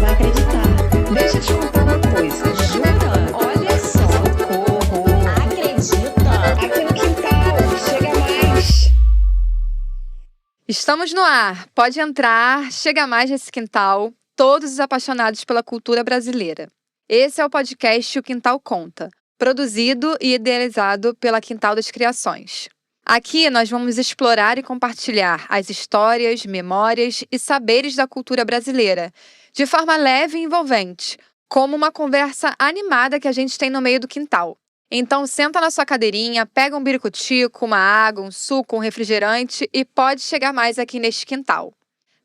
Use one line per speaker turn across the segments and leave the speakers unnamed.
vai acreditar. Deixa eu te contar uma coisa. Jura? Olha só. Socorro. Acredita. Aqui no quintal. Chega mais.
Estamos no ar. Pode entrar. Chega mais nesse quintal. Todos os apaixonados pela cultura brasileira. Esse é o podcast O Quintal Conta, produzido e idealizado pela Quintal das Criações. Aqui nós vamos explorar e compartilhar as histórias, memórias e saberes da cultura brasileira, de forma leve e envolvente, como uma conversa animada que a gente tem no meio do quintal. Então senta na sua cadeirinha, pega um biricutico, uma água, um suco, um refrigerante e pode chegar mais aqui neste quintal.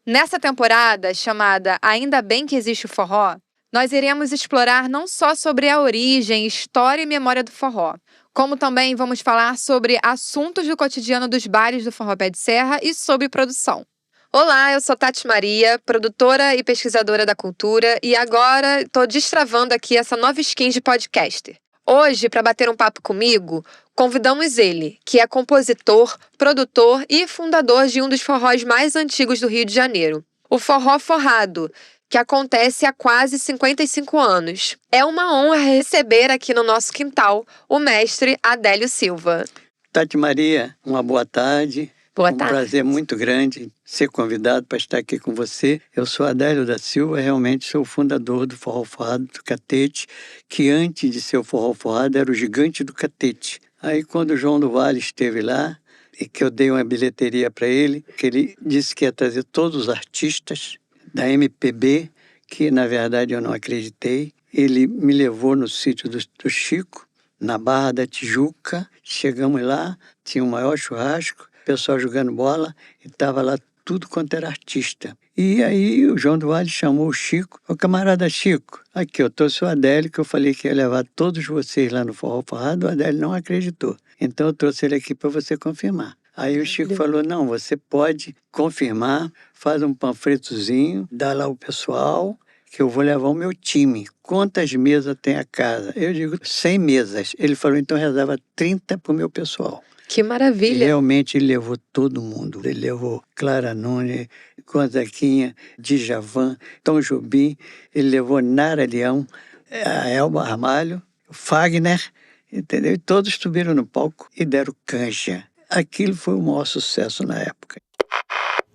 Nessa temporada, chamada Ainda Bem que Existe o Forró, nós iremos explorar não só sobre a origem, história e memória do forró, como também vamos falar sobre assuntos do cotidiano dos bailes do Forró Pé de Serra e sobre produção. Olá, eu sou Tati Maria, produtora e pesquisadora da cultura, e agora estou destravando aqui essa nova skin de podcaster. Hoje, para bater um papo comigo, convidamos ele, que é compositor, produtor e fundador de um dos forróis mais antigos do Rio de Janeiro, o Forró Forrado, que acontece há quase 55 anos. É uma honra receber aqui no nosso quintal o mestre Adélio Silva.
Tati Maria, uma boa tarde.
Boa tarde.
Um prazer muito grande ser convidado para estar aqui com você. Eu sou Adélio da Silva, realmente sou o fundador do Forró Forrado do Catete, que antes de ser o Forró Forrado era o Gigante do Catete. Aí quando o João do Vale esteve lá, e que eu dei uma bilheteria para ele, que ele disse que ia trazer todos os artistas da MPB, que na verdade eu não acreditei. Ele me levou no sítio do Chico, na Barra da Tijuca. Chegamos lá, tinha o maior churrasco, o pessoal jogando bola, e estava lá tudo quanto era artista. E aí o João do Vale chamou o Chico. Ô camarada Chico, aqui eu trouxe o Adélio, que eu falei que ia levar todos vocês lá no Forró Forrado, o Adélio não acreditou. Então eu trouxe ele aqui para você confirmar. Aí o Chico falou, não, você pode confirmar, faz um panfletozinho, dá lá o pessoal, que eu vou levar o meu time. Quantas mesas tem a casa? Eu digo, 100 mesas. Ele falou, então reserva 30 para o meu pessoal.
Que maravilha!
E realmente ele levou todo mundo. Ele levou Clara Nunes, Gonzaguinha, Djavan, Tom Jobim, ele levou Nara Leão, a Elba Ramalho, o Fagner, entendeu? E todos subiram no palco e deram canja. Aquilo foi o maior sucesso na época.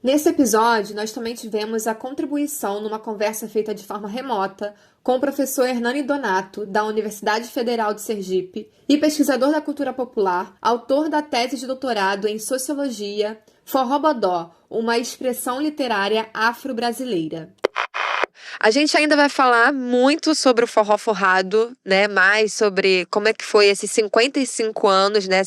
Nesse episódio, nós também tivemos a contribuição numa conversa feita de forma remota com o professor Hernani Donato, da Universidade Federal de Sergipe, e pesquisador da cultura popular, autor da tese de doutorado em Sociologia, Forró Bodó, uma expressão literária afro-brasileira. A gente ainda vai falar muito sobre o Forró Forrado, né? Mais sobre como é que foi esses 55 anos, né?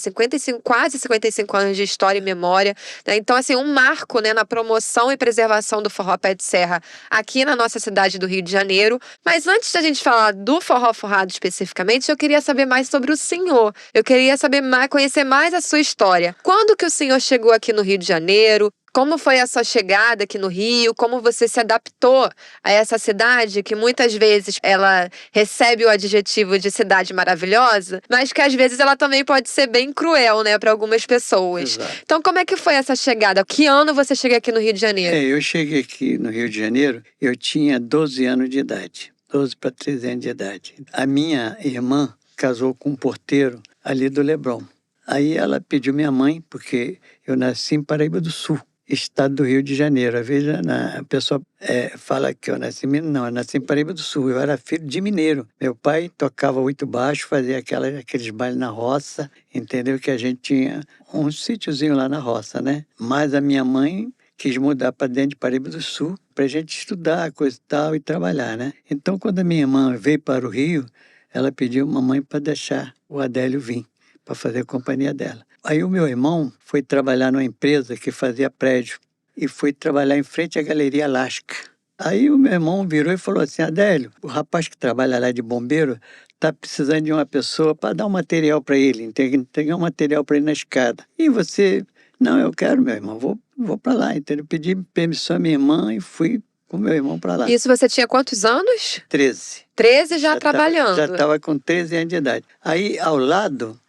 Quase 55 anos de história e memória, né? Então, assim, um marco, né, na promoção e preservação do Forró Pé de Serra aqui na nossa cidade do Rio de Janeiro. Mas antes da gente falar do Forró Forrado especificamente, eu queria saber mais sobre o senhor. Eu queria saber mais, conhecer mais a sua história. Quando que o senhor chegou aqui no Rio de Janeiro? Como foi a sua chegada aqui no Rio? Como você se adaptou a essa cidade que muitas vezes ela recebe o adjetivo de cidade maravilhosa, mas que às vezes ela também pode ser bem cruel, né, para algumas pessoas.
Exato.
Então, como é que foi essa chegada? Que ano você chegou aqui no Rio de Janeiro?
Eu cheguei aqui no Rio de Janeiro, eu tinha 12 anos de idade, 12 para 13 anos de idade. A minha irmã casou com um porteiro ali do Leblon. Aí ela pediu minha mãe, porque eu nasci em Paraíba do Sul, estado do Rio de Janeiro. Às vezes a pessoa fala que eu nasci em Minas. Não, eu nasci em Paraíba do Sul. Eu era filho de mineiro. Meu pai tocava oito baixo, fazia aqueles bailes na roça, entendeu? Que a gente tinha um sítiozinho lá na roça, né? Mas a minha mãe quis mudar para dentro de Paraíba do Sul para a gente estudar, coisa e tal, e trabalhar, né? Então, quando a minha irmã veio para o Rio, ela pediu a mamãe para deixar o Adélio vir, para fazer a companhia dela. Aí o meu irmão foi trabalhar numa empresa que fazia prédio e foi trabalhar em frente à Galeria Alaska. Aí o meu irmão virou e falou assim, Adélio, o rapaz que trabalha lá de bombeiro está precisando de uma pessoa para dar um material para ele, entregar um material para ele na escada. E você, não, eu quero, meu irmão, vou para lá, entendeu? Pedi permissão à minha irmã e fui com meu irmão para lá.
Isso você tinha quantos anos?
13.
13 já trabalhando.
Já estava com 13 anos de idade. Aí ao lado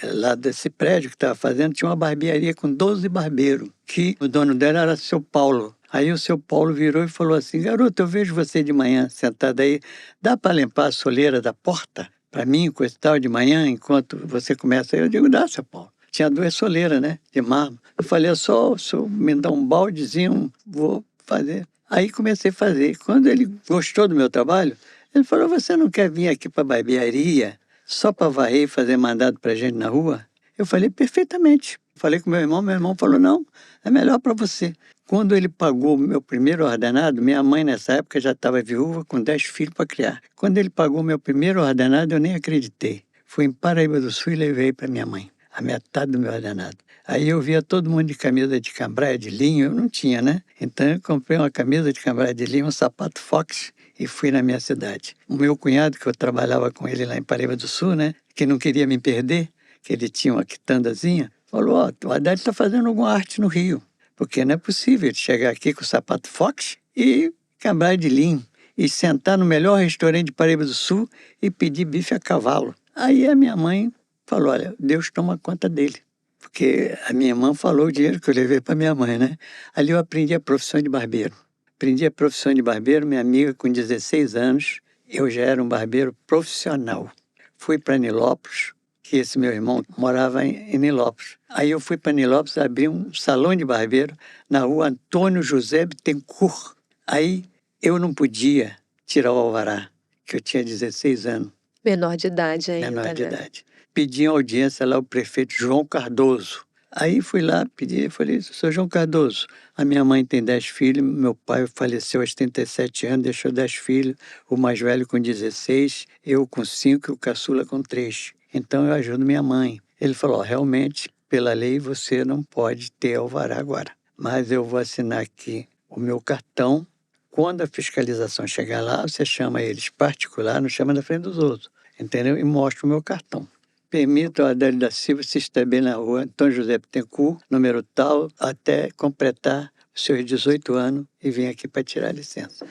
lá desse prédio que estava fazendo, tinha uma barbearia com 12 barbeiros, que o dono dela era seu Paulo. Aí o seu Paulo virou e falou assim: garoto, eu vejo você de manhã sentada aí, dá para limpar a soleira da porta para mim, coisa e tal, de manhã, enquanto você começa? Eu digo: dá, seu Paulo. Tinha 2 soleiras, né, de mármore. Eu falei: só o senhor me dá um baldezinho, vou fazer. Aí comecei a fazer. Quando ele gostou do meu trabalho, ele falou: você não quer vir aqui para a barbearia só para varrer e fazer mandado para gente na rua? Eu falei: perfeitamente. Falei com meu irmão falou: não, é melhor para você. Quando ele pagou o meu primeiro ordenado, minha mãe nessa época já estava viúva com 10 filhos para criar. Quando ele pagou o meu primeiro ordenado, eu nem acreditei. Fui em Paraíba do Sul e levei para minha mãe a metade do meu ordenado. Aí eu via todo mundo de camisa de cambraia de linho, eu não tinha, né? Então eu comprei uma camisa de cambraia de linho, um sapato Fox e fui na minha cidade. O meu cunhado, que eu trabalhava com ele lá em Paraíba do Sul, né? Que não queria me perder, que ele tinha uma quitandazinha, falou: ó, o Haddad está fazendo alguma arte no Rio. Porque não é possível ele chegar aqui com o sapato Fox e cambraia de linho e sentar no melhor restaurante de Paraíba do Sul e pedir bife a cavalo. Aí a minha mãe falou: olha, Deus toma conta dele. Porque a minha irmã falou o dinheiro que eu levei para minha mãe, né? Ali eu aprendi a profissão de barbeiro. Aprendi a profissão de barbeiro, minha amiga com 16 anos, eu já era um barbeiro profissional. Fui para Nilópolis, que esse meu irmão morava em Nilópolis. Aí eu fui para Nilópolis abrir um salão de barbeiro na rua Antônio José Bittencourt. Aí eu não podia tirar o alvará, que eu tinha 16 anos.
Menor de idade ainda,
Menor de
né?
idade. Pedi audiência lá ao prefeito João Cardoso. Aí fui lá, pedi, falei: senhor João Cardoso, a minha mãe tem 10 filhos, meu pai faleceu aos 37 anos, deixou 10 filhos, o mais velho com 16, eu com 5 e o caçula com 3. Então eu ajudo minha mãe. Ele falou: realmente, pela lei você não pode ter alvará agora, mas eu vou assinar aqui o meu cartão. Quando a fiscalização chegar lá, você chama eles particular, não chama na frente dos outros, entendeu? E mostra o meu cartão. Permito ao Adélio da Silva se estabelecer na rua Antônio José Bittencourt, número tal, até completar os seus 18 anos e vim aqui para tirar a licença.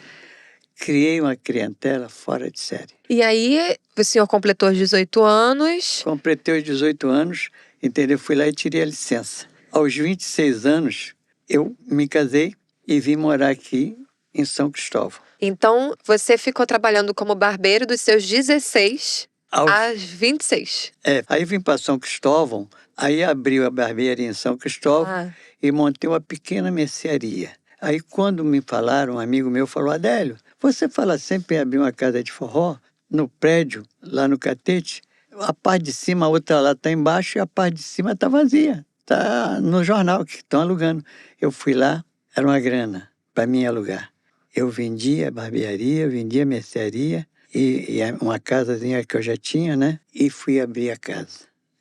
Criei uma clientela fora de série.
E aí, o senhor completou os 18 anos.
Completei os 18 anos, entendeu? Fui lá e tirei a licença. Aos 26 anos, eu me casei e vim morar aqui em São Cristóvão.
Então, você ficou trabalhando como barbeiro dos seus 16
Aos
às 26.
Aí vim para São Cristóvão, aí abri a barbearia em São Cristóvão
Ah,
e montei uma pequena mercearia. Aí quando me falaram, um amigo meu falou: Adélio, você fala sempre em abrir uma casa de forró no prédio, lá no Catete, a parte de cima, a outra lá está embaixo e a parte de cima está vazia. Está no jornal que estão alugando. Eu fui lá, era uma grana para mim alugar. Eu vendia a barbearia, vendia a mercearia, e uma casazinha que eu já tinha, né? E fui abrir a casa,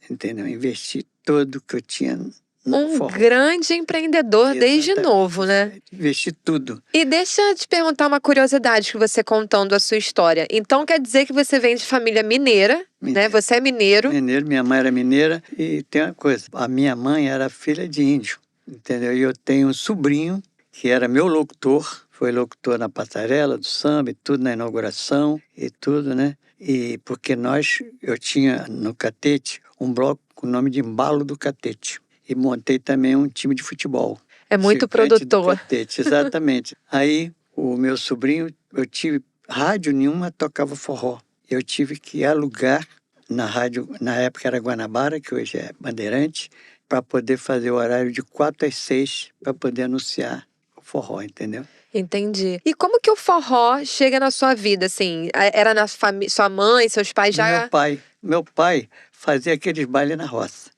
entendeu? Investi tudo que eu tinha no
um
forró.
grande empreendedor desde
Exatamente.
novo, né?
Investi tudo.
E deixa eu te perguntar uma curiosidade que você contando a sua história. Então quer dizer que você vem de família mineira, né? Você é mineiro.
Mineiro, minha mãe era mineira. E tem uma coisa, a minha mãe era filha de índio, entendeu? E eu tenho um sobrinho que era meu locutor, foi locutor na passarela do samba e tudo, na inauguração e tudo, né? E porque eu tinha no Catete um bloco com o nome de Embalo do Catete. E montei também um time de futebol.
É muito
Circante do
produtor.
Catete, exatamente. Aí o meu sobrinho, eu tive rádio nenhuma, tocava forró. Eu tive que alugar na rádio, na época era Guanabara, que hoje é Bandeirante, para poder fazer o horário de 4 às 6, para poder anunciar o forró, entendeu?
Entendi. E como que o forró chega na sua vida, assim? Era na sua mãe, seus pais já...
Meu pai fazia aqueles bailes na roça.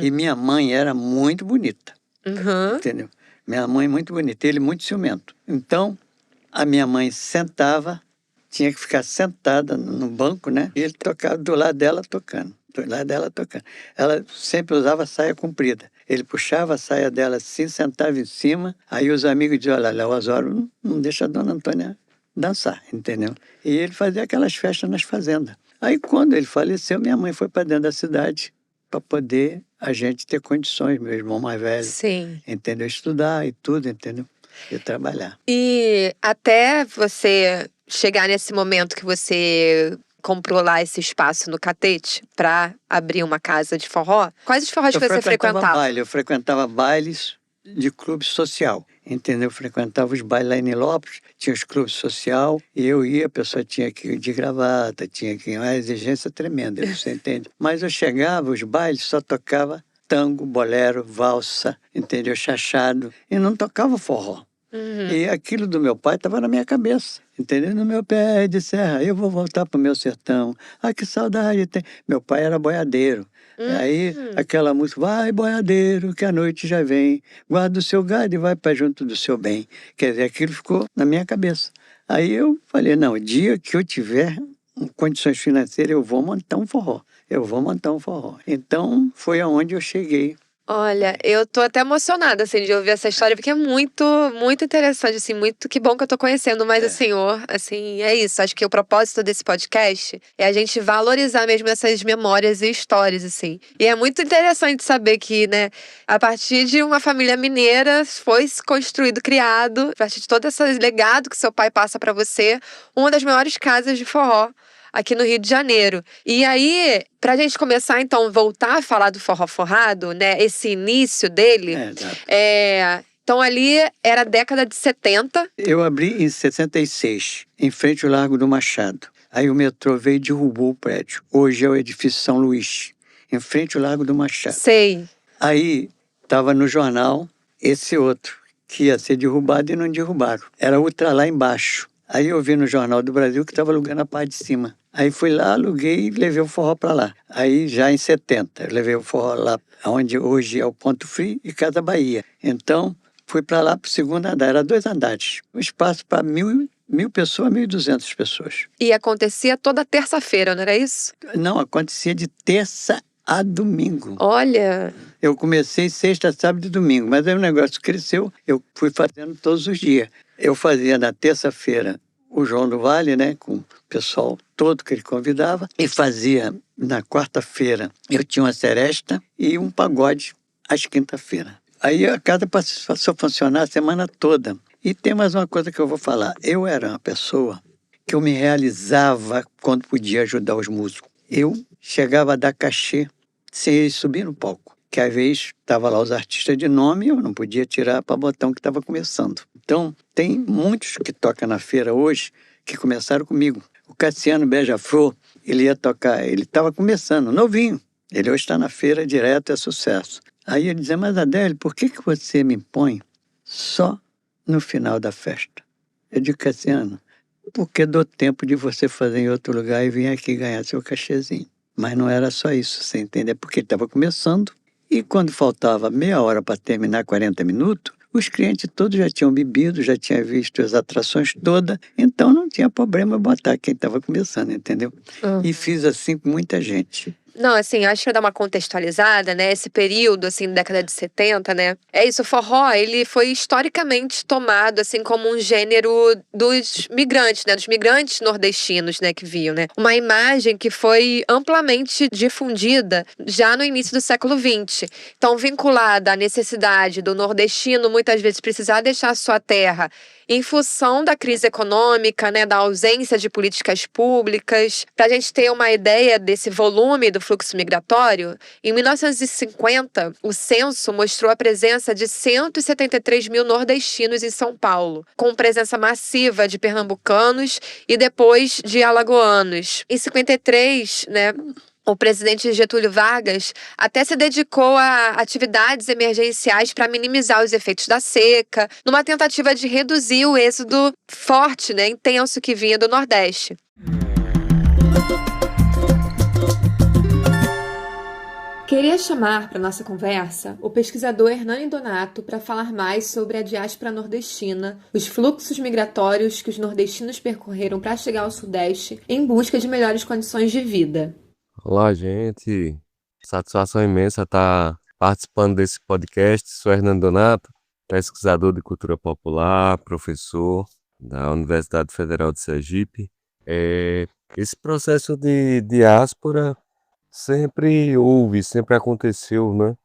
E minha mãe era muito bonita,
Uhum.
entendeu? Minha mãe muito bonita, ele muito ciumento. Então, a minha mãe sentava, tinha que ficar sentada no banco, né? E ele tocava do lado dela tocando, do lado dela tocando. Ela sempre usava saia comprida. Ele puxava a saia dela assim, sentava em cima. Aí os amigos diziam: olha, Léo Osório não deixa a dona Antônia dançar, entendeu? E ele fazia aquelas festas nas fazendas. Aí quando ele faleceu, minha mãe foi para dentro da cidade para poder a gente ter condições, meu irmão mais velho,
Sim.
entendeu? Estudar e tudo, entendeu? E trabalhar.
E até você chegar nesse momento que você comprou lá esse espaço no Catete para abrir uma casa de forró, quais os forrós que você frequentava?
Eu frequentava bailes de clube social, entendeu? Eu frequentava os bailes lá em Nilópolis, tinha os clubes social, e eu ia, a pessoa tinha que ir de gravata, tinha que ir, uma exigência tremenda, você entende? Mas eu chegava, os bailes só tocava tango, bolero, valsa, entendeu? Chachado, e não tocava forró. E aquilo do meu pai estava na minha cabeça, entendeu? No meu pé de serra, eu vou voltar pro meu sertão. Ah, que saudade tem. Meu pai era boiadeiro. Aí aquela música, vai boiadeiro, que a noite já vem, guarda o seu gado e vai para junto do seu bem. Quer dizer, aquilo ficou na minha cabeça. Aí eu falei, não, o dia que eu tiver condições financeiras, eu vou montar um forró. Eu vou montar um forró. Então, foi aonde eu cheguei.
Olha, eu tô até emocionada, assim, de ouvir essa história, porque é muito, muito interessante, assim, muito, que bom que eu tô conhecendo mais o senhor, assim, é isso, acho que o propósito desse podcast é a gente valorizar mesmo essas memórias e histórias, assim, e é muito interessante saber que, né, a partir de uma família mineira, foi construído, criado, a partir de todo esse legado que seu pai passa pra você, uma das maiores casas de forró aqui no Rio de Janeiro. E aí, pra gente começar, então, voltar a falar do forró forrado, né? Esse início dele.
Exato.
Então, ali era a década de 70.
Eu abri em 66, em frente ao Largo do Machado. Aí o metrô veio e derrubou o prédio. Hoje é o edifício São Luís, em frente ao Largo do Machado.
Sei.
Aí estava no jornal esse outro, que ia ser derrubado e não derrubaram. Era outra lá embaixo. Aí eu vi no Jornal do Brasil que estava alugando a parte de cima. Aí fui lá, aluguei e levei o forró para lá. Aí já em 70, eu levei o forró lá, onde hoje é o Ponto Frio e Casa Bahia. Então, fui para lá para o segundo andar, era 2 andares. Um espaço para 1.000 pessoas, 1.200 pessoas.
E acontecia toda terça-feira, não era isso?
Não, acontecia de terça a domingo.
Olha,
Eu comecei sexta, sábado e domingo, mas aí o negócio cresceu, eu fui fazendo todos os dias. Eu fazia na terça-feira o João do Vale, né, com o pessoal todo que ele convidava, e fazia na quarta-feira, eu tinha uma seresta e um pagode às quinta-feira. Aí a casa passou a funcionar a semana toda. E tem mais uma coisa que eu vou falar. Eu era uma pessoa que eu me realizava quando podia ajudar os músicos. Eu chegava a dar cachê sem eles subir no palco. Que às vezes estava lá os artistas de nome e eu não podia tirar para botão que estava começando. Então, tem muitos que tocam na feira hoje que começaram comigo. O Cassiano Beija-Flor, ele ia tocar, ele estava começando, novinho. Ele hoje está na feira direto, é sucesso. Aí ele dizia, mas Adélio, por que você me põe só no final da festa? Eu digo, Cassiano, porque dou tempo de você fazer em outro lugar e vir aqui ganhar seu cachezinho. Mas não era só isso, você entende? É porque ele estava começando. E quando faltava meia hora para terminar, 40 minutos, os clientes todos já tinham bebido, já tinham visto as atrações todas, então não tinha problema botar quem estava começando, entendeu? E fiz assim com muita gente.
Não, assim, acho que pra dar uma contextualizada, né, esse período, assim, década de 70, né, é isso, o forró, ele foi historicamente tomado, assim, como um gênero dos migrantes, né, dos migrantes nordestinos, né, que viam, né, uma imagem que foi amplamente difundida já no início do século XX, então vinculada à necessidade do nordestino, muitas vezes, precisar deixar a sua terra em função da crise econômica, né, da ausência de políticas públicas. Para a gente ter uma ideia desse volume do fluxo migratório, em 1950, o censo mostrou a presença de 173 mil nordestinos em São Paulo, com presença massiva de pernambucanos e depois de alagoanos. Em 53, né, o presidente Getúlio Vargas até se dedicou a atividades emergenciais para minimizar os efeitos da seca, numa tentativa de reduzir o êxodo forte, né, intenso que vinha do Nordeste. Queria chamar para nossa conversa o pesquisador Hernani Donato para falar mais sobre a diáspora nordestina, os fluxos migratórios que os nordestinos percorreram para chegar ao Sudeste em busca de melhores condições de vida.
Olá, gente. Satisfação imensa estar participando desse podcast. Sou Hernani Donato, pesquisador de cultura popular, professor da Universidade Federal de Sergipe. Esse processo de diáspora sempre houve, sempre aconteceu, né?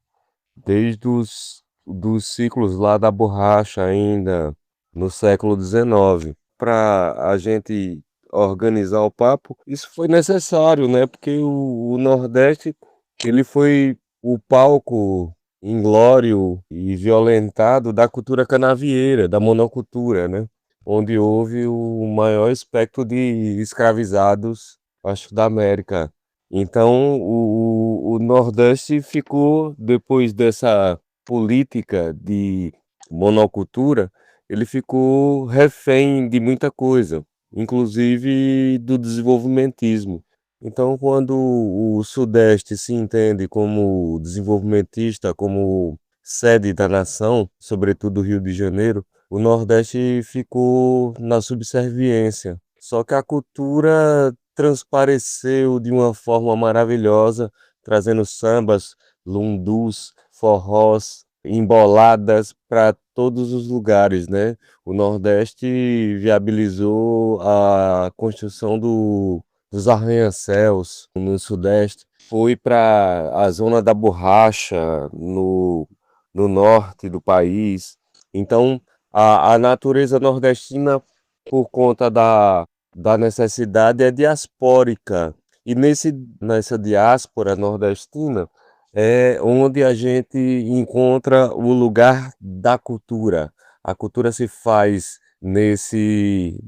Desde dos ciclos lá da borracha ainda no século XIX. Para a gente organizar o papo, isso foi necessário, né? Porque o Nordeste, ele foi o palco inglório e violentado da cultura canavieira, da monocultura, né? Onde houve o maior espectro de escravizados, acho, da América. Então, o Nordeste ficou, depois dessa política de monocultura, ele ficou refém de muita coisa, inclusive do desenvolvimentismo. Então, quando o Sudeste se entende como desenvolvimentista, como sede da nação, sobretudo o Rio de Janeiro, o Nordeste ficou na subserviência. Só que a cultura transpareceu de uma forma maravilhosa, trazendo sambas, lundus, forrós, emboladas para todos os lugares, né? O Nordeste viabilizou a construção dos arranha-céus no Sudeste, foi para a zona da borracha no norte do país. Então, a natureza nordestina, por conta da necessidade, é diaspórica. E nessa diáspora nordestina é onde a gente encontra o lugar da cultura. A cultura se faz nesse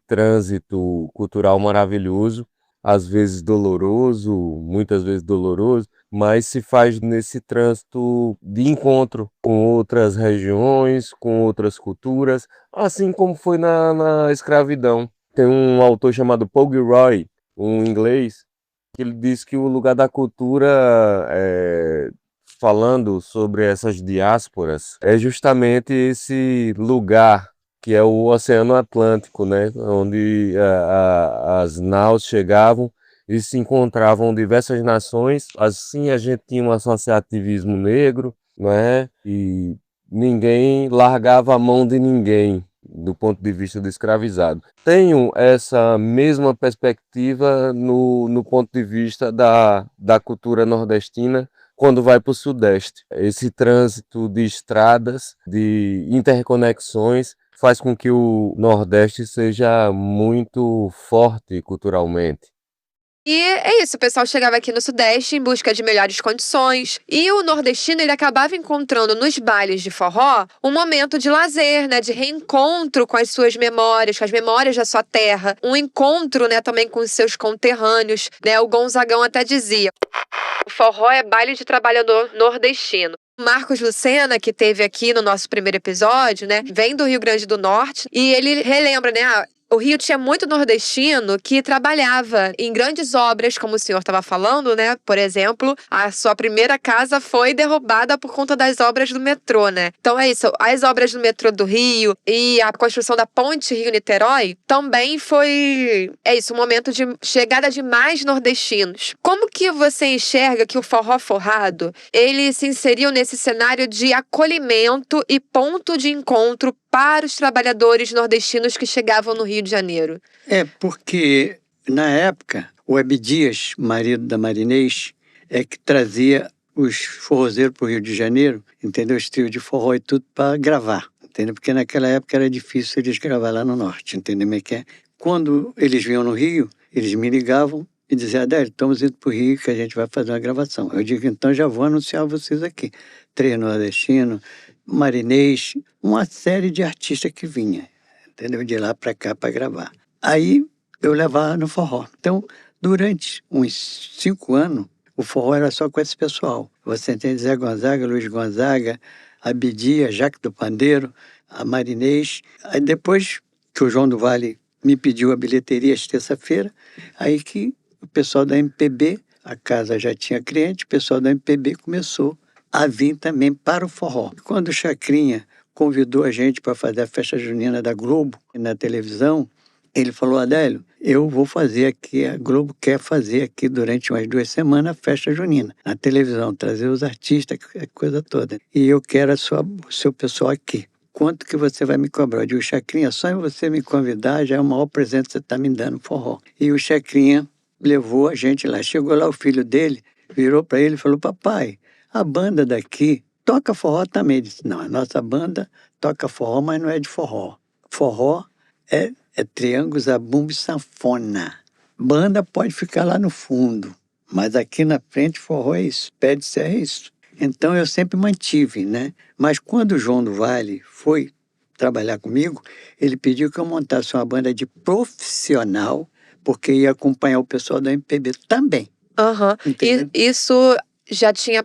trânsito cultural maravilhoso, às vezes doloroso, muitas vezes doloroso, mas se faz nesse trânsito de encontro com outras regiões, com outras culturas, assim como foi na escravidão. Tem um autor chamado Paul Gilroy, um inglês, que ele diz que o lugar da cultura, falando sobre essas diásporas, é justamente esse lugar que é o Oceano Atlântico, né? Onde as naus chegavam e se encontravam diversas nações. Assim a gente tinha um associativismo negro, não é? E ninguém largava a mão de ninguém do ponto de vista do escravizado. Tenho essa mesma perspectiva no ponto de vista da cultura nordestina quando vai para o Sudeste. Esse trânsito de estradas, de interconexões, faz com que o Nordeste seja muito forte culturalmente.
E é isso, o pessoal chegava aqui no Sudeste em busca de melhores condições. E o nordestino, ele acabava encontrando nos bailes de forró um momento de lazer, né? De reencontro com as suas memórias, com as memórias da sua terra. Um encontro, né, também com os seus conterrâneos, né? O Gonzagão até dizia: o forró é baile de trabalhador nordestino. Marcos Lucena, que teve aqui no nosso primeiro episódio, né, vem do Rio Grande do Norte e ele relembra, né, o Rio tinha muito nordestino que trabalhava em grandes obras, como o senhor estava falando, né? Por exemplo, a sua primeira casa foi derrubada por conta das obras do metrô, né? Então é isso, as obras do metrô do Rio e a construção da ponte Rio-Niterói também foi, um momento de chegada de mais nordestinos. Como que você enxerga que o forró forrado, ele se inseriu nesse cenário de acolhimento e ponto de encontro para os trabalhadores nordestinos que chegavam no Rio de Janeiro?
É porque, na época, o Abdias, marido da Marinês, é que trazia os forrozeiros para o Rio de Janeiro, entendeu? Os trios de forró e tudo para gravar, entendeu? Porque naquela época era difícil eles gravar lá no Norte, entendeu como é que é? Quando eles vinham no Rio, eles me ligavam e diziam: Adélio, estamos indo para o Rio que a gente vai fazer uma gravação. Eu digo: então já vou anunciar vocês aqui. Três nordestinos, Marinês, uma série de artistas que vinha, entendeu? De lá para cá para gravar. Aí eu levava no forró. Então, durante uns 5 anos, o forró era só com esse pessoal. Você tem Zé Gonzaga, Luiz Gonzaga, Abdias, Jaque do Pandeiro, a Marinês. Aí depois que o João do Vale me pediu a bilheteria às terça-feira, aí que o pessoal da MPB, a casa já tinha cliente, o pessoal da MPB começou a vir também para o forró. Quando o Chacrinha convidou a gente para fazer a festa junina da Globo na televisão, ele falou: Adélio, eu vou fazer aqui, a Globo quer fazer aqui durante umas 2 semanas a festa junina na televisão, trazer os artistas, a coisa toda. E eu quero o seu pessoal aqui. Quanto que você vai me cobrar? Eu digo: Chacrinha, só em você me convidar já é o maior presente que você está me dando, forró. E o Chacrinha levou a gente lá. Chegou lá o filho dele, virou para ele e falou: papai, a banda daqui toca forró também. Ele disse: não, a nossa banda toca forró, mas não é de forró. Forró é triângulo, zabumba e sanfona. Banda pode ficar lá no fundo, mas aqui na frente forró é isso, pé de serra é isso. Então eu sempre mantive, né? Mas quando o João do Vale foi trabalhar comigo, ele pediu que eu montasse uma banda de profissional, porque ia acompanhar o pessoal da MPB também.
Aham. E
Entendeu?
isso já tinha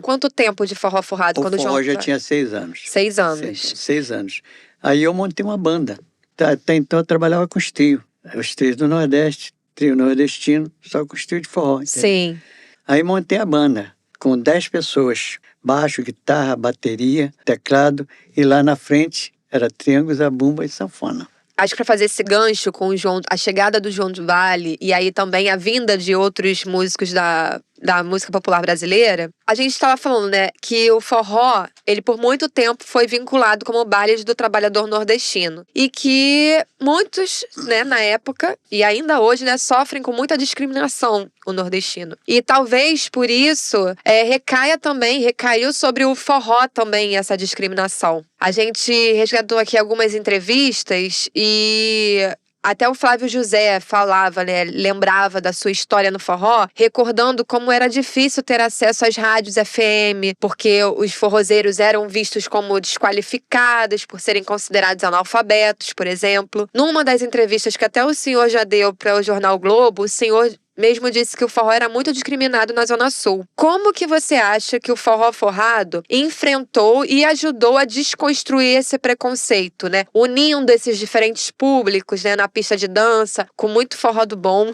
quanto tempo de Forró Forrado
O
quando o João
forró já
Vale?
tinha 6 anos.
6 anos.
6 anos. Aí eu montei uma banda. Até então eu trabalhava com os trios. Os trios do Nordeste, trio nordestino, só com os trios de forró. Entendeu?
Sim.
Aí montei a banda com 10 pessoas. Baixo, guitarra, bateria, teclado. E lá na frente era triângulo, zabumba e sanfona.
Acho que para fazer esse gancho com a chegada do João do Vale e aí também a vinda de outros músicos da música popular brasileira, a gente estava falando, né, que o forró, ele por muito tempo foi vinculado como bailes do trabalhador nordestino. E que muitos, né, na época, e ainda hoje, né, sofrem com muita discriminação o nordestino. E talvez por isso recaiu sobre o forró também essa discriminação. A gente resgatou aqui algumas entrevistas e até o Flávio José falava, né, lembrava da sua história no forró, recordando como era difícil ter acesso às rádios FM, porque os forrozeiros eram vistos como desqualificados por serem considerados analfabetos, por exemplo. Numa das entrevistas que até o senhor já deu para o Jornal Globo, o senhor mesmo disse que o forró era muito discriminado na Zona Sul. Como que você acha que o forró forrado enfrentou e ajudou a desconstruir esse preconceito, né? Unindo esses diferentes públicos, né, na pista de dança, com muito forró do bom.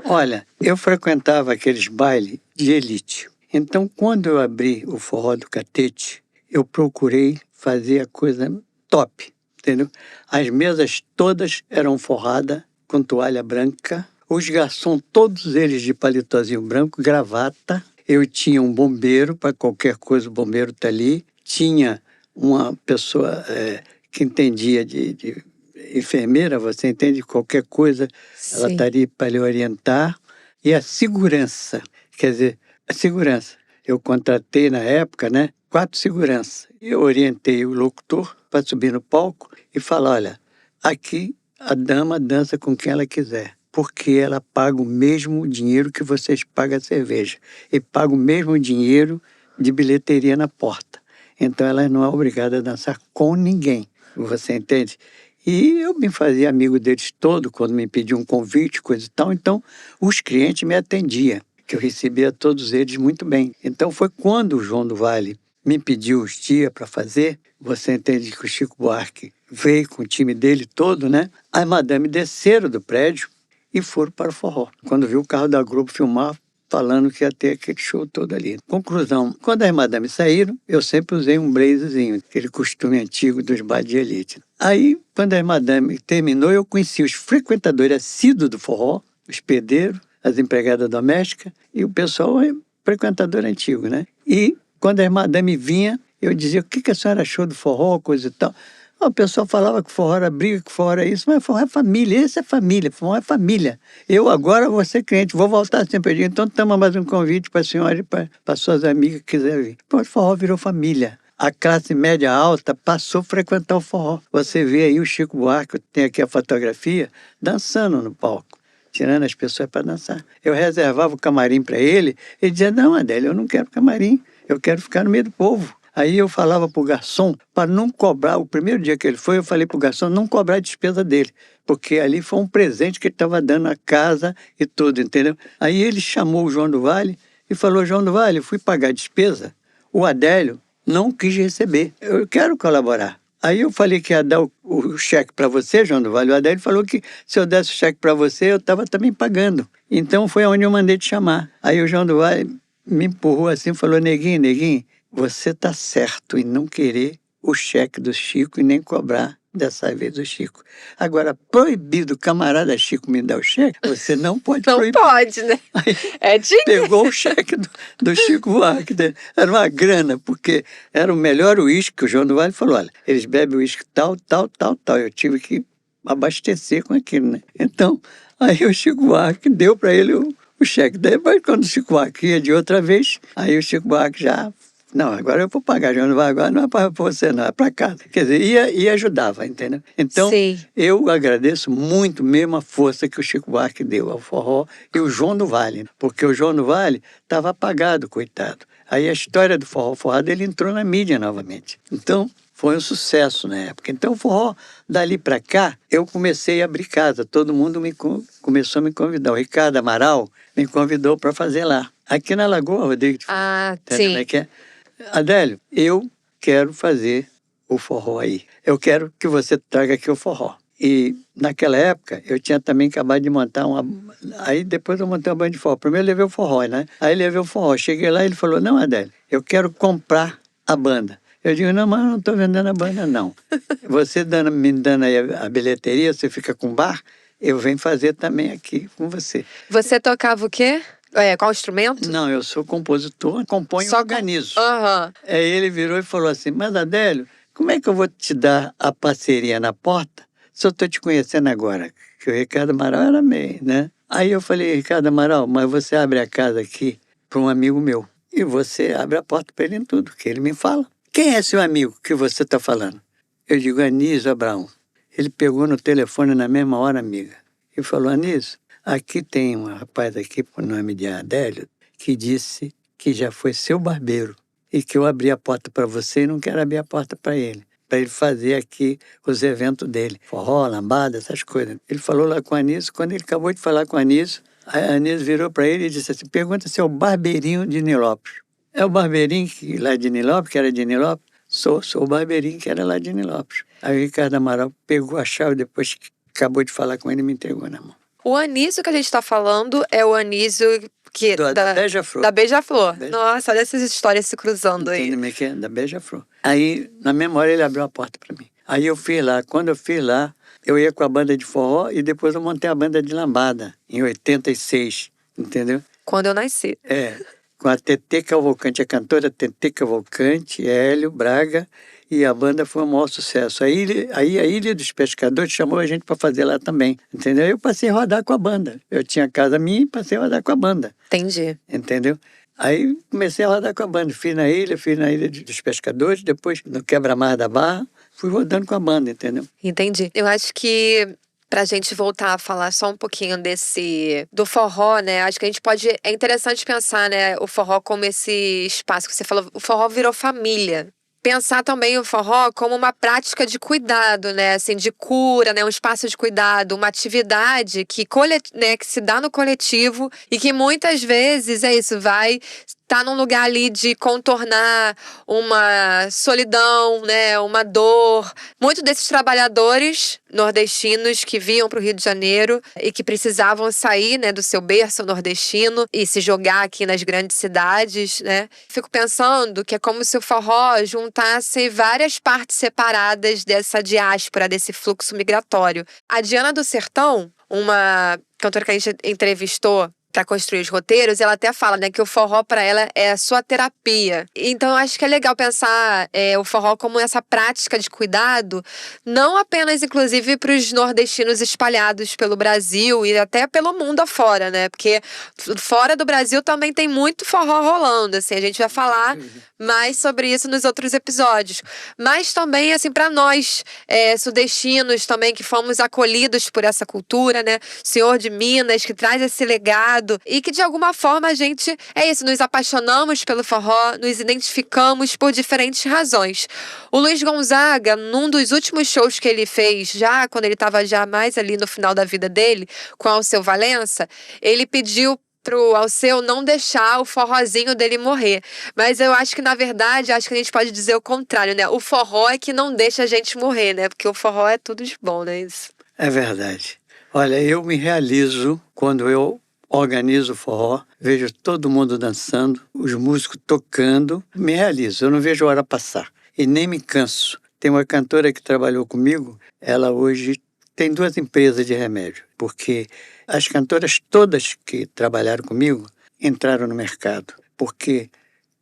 Olha, eu frequentava aqueles bailes de elite. Então, quando eu abri o Forró do Catete, eu procurei fazer a coisa top, entendeu? As mesas todas eram forradas com toalha branca. Os garçons, todos eles de palitozinho branco, gravata. Eu tinha um bombeiro, para qualquer coisa o bombeiro está ali. Tinha uma pessoa que entendia de enfermeira, você entende qualquer coisa,
Sim.
ela estaria para lhe orientar. E a segurança, quer dizer, a segurança. Eu contratei na época, né, 4 seguranças. Eu orientei o locutor para subir no palco e falar, olha, aqui a dama dança com quem ela quiser, porque ela paga o mesmo dinheiro que vocês pagam a cerveja e paga o mesmo dinheiro de bilheteria na porta. Então ela não é obrigada a dançar com ninguém, você entende? E eu me fazia amigo deles todo quando me pediam um convite, coisa e tal. Então os clientes me atendiam, que eu recebia todos eles muito bem. Então foi quando o João do Vale me pediu os dias para fazer. Você entende que o Chico Buarque veio com o time dele todo, né? As madame desceram do prédio e foram para o forró. Quando viu o carro da Globo filmar, falando que ia ter aquele show todo ali. Conclusão, quando as madames saíram, eu sempre usei um blazerzinho, aquele costume antigo dos bailes de elite. Aí, quando as madames terminou, eu conheci os frequentadores assíduos do forró, os pedreiros, as empregadas domésticas e o pessoal frequentador antigo, né? E quando as madames vinham, eu dizia, o que a senhora achou do forró, coisa e tal. O pessoal falava que forró era briga, que forró era isso, mas forró é família, esse é família, forró é família. Eu agora vou ser cliente, vou voltar sempre. Eu digo, então toma mais um convite para a senhora e para suas amigas que quiserem vir. Pô, o forró virou família. A classe média alta passou a frequentar o forró. Você vê aí o Chico Buarque, tem aqui a fotografia, dançando no palco, tirando as pessoas para dançar. Eu reservava o camarim para ele, ele dizia, não, Adélio, eu não quero camarim, eu quero ficar no meio do povo. Aí eu falava para o garçom, para não cobrar, o primeiro dia que ele foi, eu falei para o garçom não cobrar a despesa dele, porque ali foi um presente que ele estava dando à casa e tudo, entendeu? Aí ele chamou o João do Vale e falou, João do Vale, eu fui pagar a despesa, o Adélio não quis receber, eu quero colaborar. Aí eu falei que ia dar o cheque para você, João do Vale, o Adélio falou que se eu desse o cheque para você, eu estava também pagando. Então foi onde eu mandei te chamar. Aí o João do Vale me empurrou assim e falou, neguinho, você está certo em não querer o cheque do Chico e nem cobrar dessa vez do Chico. Agora, proibido o camarada Chico me dar o cheque, você não pode
Não
proibir.
pode, né?
Aí,
É de...
pegou o cheque do Chico Buarque. Era uma grana, porque era o melhor uísque que o João do Vale falou, olha, eles bebem uísque tal. Eu tive que abastecer com aquilo, né? Então, aí o Chico Buarque deu para ele o cheque. Depois, quando o Chico Buarque ia de outra vez, aí o Chico Buarque já Não, agora eu vou pagar, já não vai, agora não é para você, não, é para casa. Quer dizer, ia ajudava, entendeu? Então,
Sim.
eu agradeço muito mesmo a força que o Chico Buarque deu ao forró e o João do Vale, porque o João do Vale estava apagado, coitado. Aí a história do forró forrado, ele entrou na mídia novamente. Então, foi um sucesso na época. Então, o forró, dali para cá, eu comecei a abrir casa. Todo mundo começou a me convidar. O Ricardo Amaral me convidou para fazer lá. Aqui na Lagoa, Rodrigo.
Ah,
Entende como
sim.
é que é? Adélio, eu quero fazer o forró aí. Eu quero que você traga aqui o forró. E naquela época, eu tinha também acabado de montar uma... Aí depois eu montei uma banda de forró. Primeiro eu levei o forró, né? Aí levei o forró. Cheguei lá e ele falou, não, Adélio, eu quero comprar a banda. Eu digo, não, mas eu não estou vendendo a banda, não. Você me dando aí a bilheteria, você fica com bar, eu venho fazer também aqui com você.
Você tocava o quê? Qual instrumento?
Não, eu sou compositor, componho e organizo.
Aham.
Aí ele virou e falou assim, mas Adélio, como é que eu vou te dar a parceria na porta se eu estou te conhecendo agora? Que o Ricardo Amaral era meio, né? Aí eu falei, Ricardo Amaral, mas você abre a casa aqui para um amigo meu. E você abre a porta para ele em tudo, que ele me fala. Quem é seu amigo que você está falando? Eu digo, Anísio Abraão. Ele pegou no telefone na mesma hora, amiga, e falou, Anísio, aqui tem um rapaz aqui, por nome de Adélio, que disse que já foi seu barbeiro e que eu abri a porta para você e não quero abrir a porta para ele fazer aqui os eventos dele. Forró, lambada, essas coisas. Ele falou lá com o Anísio, quando ele acabou de falar com o Anísio, a Anísio virou para ele e disse assim, pergunta se é o barbeirinho de Nilópolis. É o barbeirinho que lá de Nilópolis, que era de Nilópolis? Sou o barbeirinho que era lá de Nilópolis. Aí o Ricardo Amaral pegou a chave, depois que acabou de falar com ele, me entregou na mão.
O Anísio que a gente está falando é o Anísio que
Da Beija-Flor.
Da Beija-Flor. Nossa, olha essas histórias se cruzando aí.
Entende como é que é? Da Beija-Flor. Aí, na mesma hora, ele abriu a porta para mim. Aí eu fiz lá. Quando eu fiz lá, eu ia com a banda de forró e depois eu montei a banda de lambada, em 86, entendeu?
Quando eu nasci.
Com a Tetê Cavalcante, a cantora Tetê Cavalcante, Hélio Braga, e a banda foi um maior sucesso. Aí a Ilha dos Pescadores chamou a gente para fazer lá também, entendeu? Eu passei a rodar com a banda. Eu tinha casa minha e passei a rodar com a banda.
Entendi.
Entendeu? Aí comecei a rodar com a banda. Fiz na Ilha dos Pescadores, depois no Quebra-Mar da Barra, fui rodando com a banda, entendeu?
Entendi. Eu acho que pra gente voltar a falar só um pouquinho do forró, né? Acho que a gente pode... É interessante pensar, né? O forró como esse espaço que você falou. O forró virou família. Pensar também o forró como uma prática de cuidado, né? Assim, de cura, né? Um espaço de cuidado, uma atividade que se dá no coletivo e que muitas vezes vai estar num lugar ali de contornar uma solidão, né? Uma dor. Muitos desses trabalhadores nordestinos que vinham para o Rio de Janeiro e que precisavam sair, né, do seu berço nordestino e se jogar aqui nas grandes cidades, né? Fico pensando que é como se o forró juntasse várias partes separadas dessa diáspora, desse fluxo migratório. A Diana do Sertão, uma cantora que a gente entrevistou para construir os roteiros, ela até fala, né, que o forró para ela é a sua terapia. Então eu acho que é legal pensar o forró como essa prática de cuidado, não apenas, inclusive, para os nordestinos espalhados pelo Brasil e até pelo mundo afora, né? Porque fora do Brasil também tem muito forró rolando, assim, a gente vai falar mais sobre isso nos outros episódios. Mas também, assim, para nós, sudestinos também, que fomos acolhidos por essa cultura, né? Senhor de Minas, que traz esse legado e que de alguma forma a gente, nos apaixonamos pelo forró, nos identificamos por diferentes razões. O Luiz Gonzaga, num dos últimos shows que ele fez, já quando ele estava já mais ali no final da vida dele, com Alceu Valença, ele pediu pro Alceu não deixar o forrozinho dele morrer. Mas eu acho que, na verdade, a gente pode dizer o contrário, né? O forró é que não deixa a gente morrer, né? Porque o forró é tudo de bom, né? Isso.
É verdade. Olha, eu me realizo quando eu organizo o forró, vejo todo mundo dançando, os músicos tocando, me realizo, eu não vejo a hora passar e nem me canso. Tem uma cantora que trabalhou comigo, ela hoje tem 2 empresas de remédio, porque as cantoras todas que trabalharam comigo entraram no mercado, porque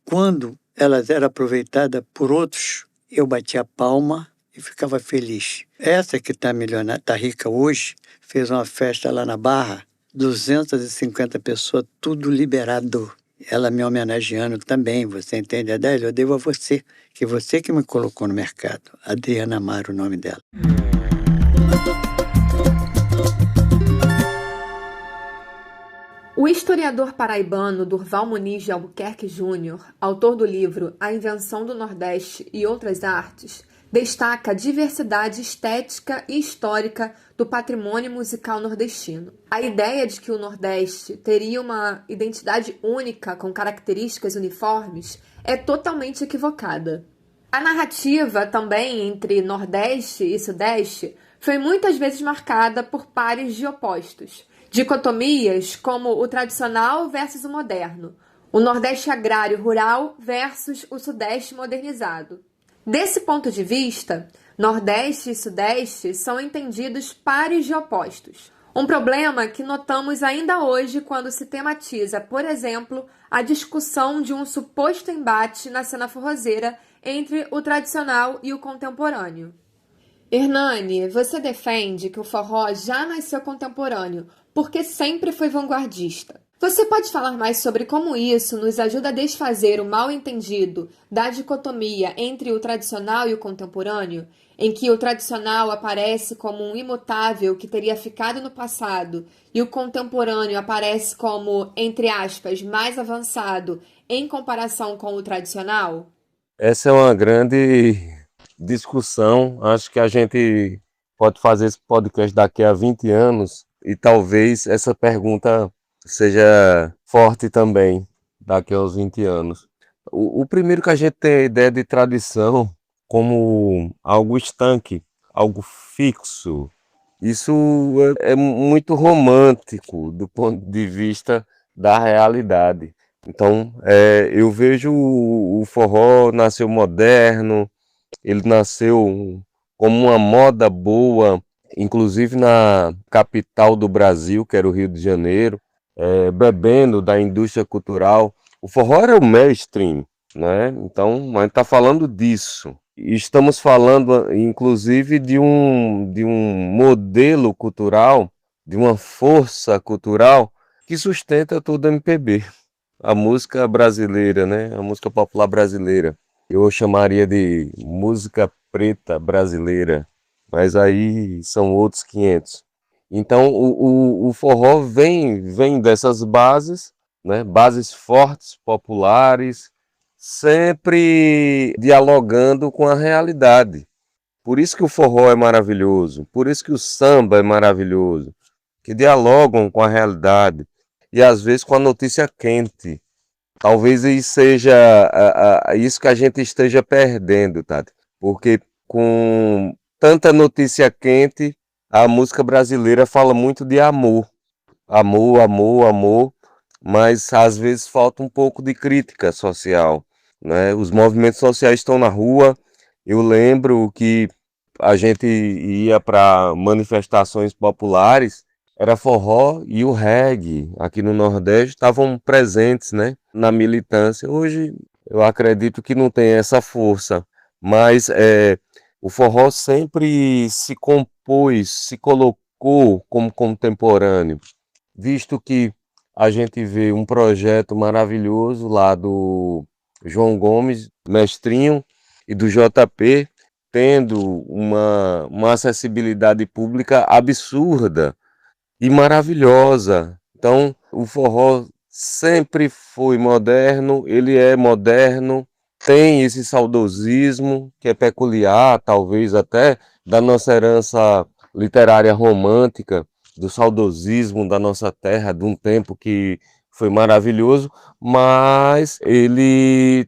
quando elas eram aproveitadas por outros, eu batia a palma e ficava feliz. Essa que está milionária, está rica hoje, fez uma festa lá na Barra, 250 pessoas, tudo liberado. ela me homenageando também, você entende, Adélia? Eu devo a você que me colocou no mercado. Adriana Amaro, o nome dela.
O historiador paraibano Durval Muniz de Albuquerque Júnior, autor do livro A Invenção do Nordeste e Outras Artes, destaca a diversidade estética e histórica do patrimônio musical nordestino. A ideia de que o Nordeste teria uma identidade única com características uniformes é totalmente equivocada. A narrativa também entre Nordeste e Sudeste foi muitas vezes marcada por pares de opostos. Dicotomias como o tradicional versus o moderno, o Nordeste agrário-rural versus o Sudeste modernizado. Desse ponto de vista, Nordeste e Sudeste são entendidos pares de opostos. Um problema que notamos ainda hoje quando se tematiza, por exemplo, a discussão de um suposto embate na cena forrozeira entre o tradicional e o contemporâneo. Hernani, você defende que o forró já nasceu contemporâneo porque sempre foi vanguardista. Você pode falar mais sobre como isso nos ajuda a desfazer o mal-entendido da dicotomia entre o tradicional e o contemporâneo, em que o tradicional aparece como um imutável que teria ficado no passado e o contemporâneo aparece como, entre aspas, mais avançado em comparação com o tradicional?
Essa é uma grande discussão. Acho que a gente pode fazer esse podcast daqui a 20 anos e talvez essa pergunta seja forte também daqui aos 20 anos. O primeiro que a gente tem a ideia de tradição como algo estanque, algo fixo. Isso é muito romântico do ponto de vista da realidade. Então, eu vejo o forró nasceu moderno, ele nasceu como uma moda boa, inclusive na capital do Brasil, que era o Rio de Janeiro, bebendo da indústria cultural. O forró era o mainstream, né? Então, a gente está falando disso. E estamos falando, inclusive, de um modelo cultural, de uma força cultural que sustenta todo o MPB. A música brasileira, né? A música popular brasileira. Eu chamaria de música preta brasileira, mas aí são outros 500. Então, o forró vem dessas bases, né? Bases fortes, populares, sempre dialogando com a realidade. Por isso que o forró é maravilhoso, por isso que o samba é maravilhoso, que dialogam com a realidade e às vezes com a notícia quente. Talvez isso seja isso que a gente esteja perdendo, Tati, porque com tanta notícia quente, a música brasileira fala muito de amor, amor, amor, amor, mas às vezes falta um pouco de crítica social, né? Os movimentos sociais estão na rua. Eu lembro que a gente ia para manifestações populares, era forró e o reggae aqui no Nordeste estavam presentes, né, na militância. Hoje eu acredito que não tem essa força, mas o forró sempre se compôs, se colocou como contemporâneo, visto que a gente vê um projeto maravilhoso lá do João Gomes, Mestrinho, e do JP, tendo uma acessibilidade pública absurda e maravilhosa. Então, o forró sempre foi moderno, ele é moderno, tem esse saudosismo que é peculiar, talvez até da nossa herança literária romântica, do saudosismo da nossa terra, de um tempo que foi maravilhoso, mas ele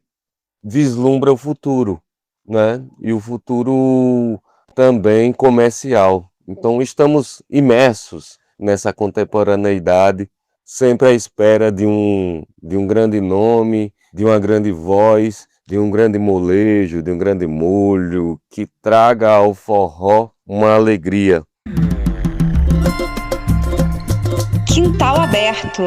vislumbra o futuro, né? E o futuro também comercial. Então, estamos imersos nessa contemporaneidade, sempre à espera de um grande nome, de uma grande voz, de um grande molejo, de um grande molho, que traga ao forró uma alegria.
Quintal Aberto.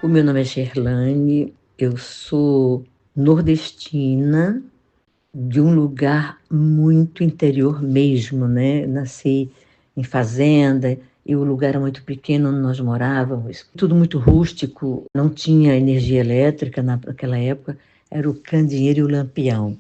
O meu nome é Gerlane, eu sou nordestina, de um lugar muito interior mesmo, né? Nasci em fazenda, e o lugar era muito pequeno onde nós morávamos, tudo muito rústico, não tinha energia elétrica naquela época, era o candeeiro e o lampião.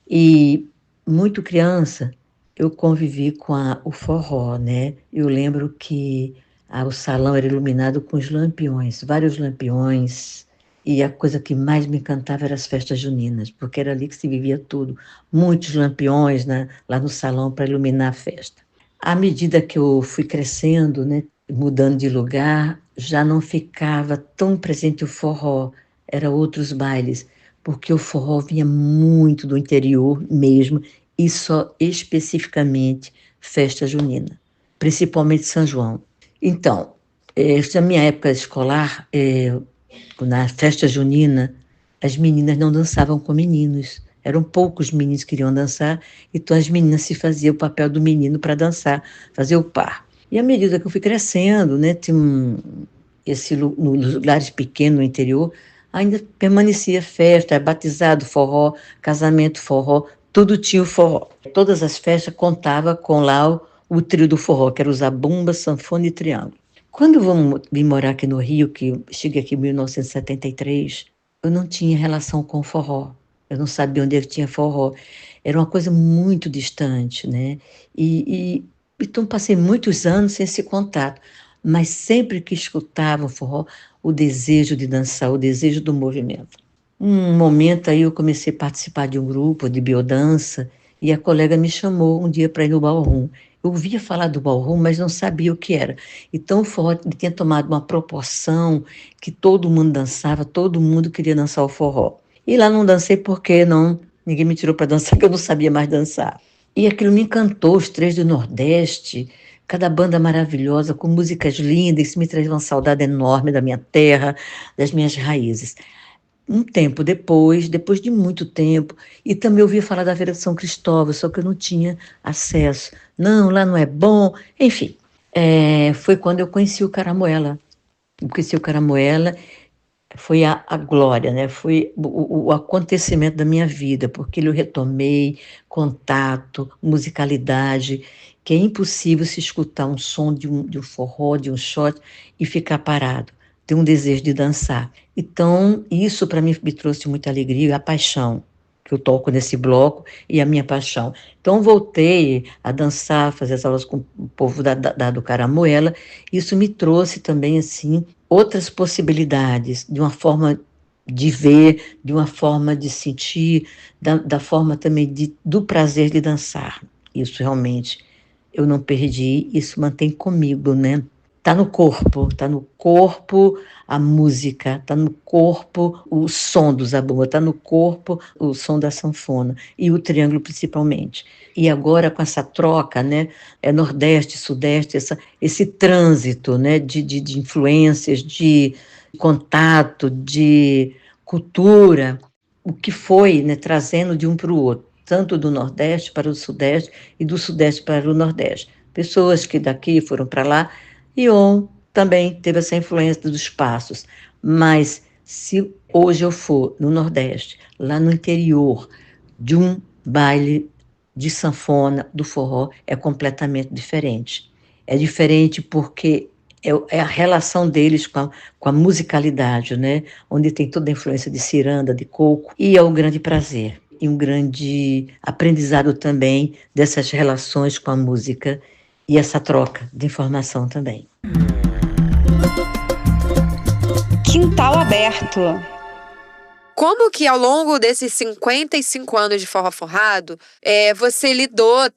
E muito criança, eu convivi com o forró, né? Eu lembro que o salão era iluminado com os lampiões, vários lampiões, e a coisa que mais me encantava eram as festas juninas, porque era ali que se vivia tudo. Muitos lampiões, né, lá no salão para iluminar a festa. À medida que eu fui crescendo, né, mudando de lugar, já não ficava tão presente o forró, eram outros bailes, porque o forró vinha muito do interior mesmo, e só especificamente festa junina, principalmente São João. Então, na minha época escolar, na festa junina, as meninas não dançavam com meninos. Eram poucos meninos que queriam dançar, então as meninas se faziam o papel do menino para dançar, fazer o par. E à medida que eu fui crescendo, né, nos lugares pequenos no interior, ainda permanecia festa, batizado forró, casamento forró, tudo tinha o forró. Todas as festas contavam com lá o trio do forró, que era o zabumba, sanfona e triângulo. Quando eu vim morar aqui no Rio, que cheguei aqui em 1973, eu não tinha relação com forró. Eu não sabia onde é que tinha forró. Era uma coisa muito distante, né? Então passei muitos anos sem esse contato. Mas sempre que escutava o forró, o desejo de dançar, o desejo do movimento. Um momento aí eu comecei a participar de um grupo de biodança e a colega me chamou um dia para ir no ballroom. Eu ouvia falar do ballroom, mas não sabia o que era. Então o forró tinha tomado uma proporção que todo mundo dançava, todo mundo queria dançar o forró. E lá não dancei porque ninguém me tirou para dançar, porque eu não sabia mais dançar. E aquilo me encantou, os três do Nordeste, cada banda maravilhosa, com músicas lindas, isso me traz uma saudade enorme da minha terra, das minhas raízes. Um tempo depois de muito tempo, e também ouvia falar da Feira de São Cristóvão, só que eu não tinha acesso. Não, lá não é bom. Enfim, foi quando eu conheci o Caramuela. Eu conheci o Caramuela, foi a glória, né? Foi o acontecimento da minha vida, porque eu retomei contato, musicalidade, que é impossível se escutar um som de um forró, de um shot e ficar parado, ter um desejo de dançar. Então, isso para mim me trouxe muita alegria, a paixão que eu toco nesse bloco e a minha paixão. Então, voltei a dançar, fazer as aulas com o povo do Caramuela. Isso me trouxe também, assim, outras possibilidades, de uma forma de ver, de uma forma de sentir, da forma também do prazer de dançar. Isso realmente eu não perdi, isso mantém comigo, né? Tá no corpo a música, tá no corpo o som do zabumba, tá no corpo o som da sanfona e o triângulo principalmente. E agora com essa troca, né, Nordeste, Sudeste, esse trânsito, né, de influências, de contato, de cultura, o que foi, né, trazendo de um para o outro, tanto do Nordeste para o Sudeste e do Sudeste para o Nordeste. Pessoas que daqui foram para lá e também teve essa influência dos passos. Mas se hoje eu for no Nordeste, lá no interior, de um baile de sanfona, do forró, é completamente diferente. É diferente porque é a relação deles com a musicalidade, né? Onde tem toda a influência de ciranda, de coco, e é um grande prazer e um grande aprendizado também dessas relações com a música e essa troca de informação também.
Quintal Aberto. Como que ao longo desses 55 anos de Forró Forrado, você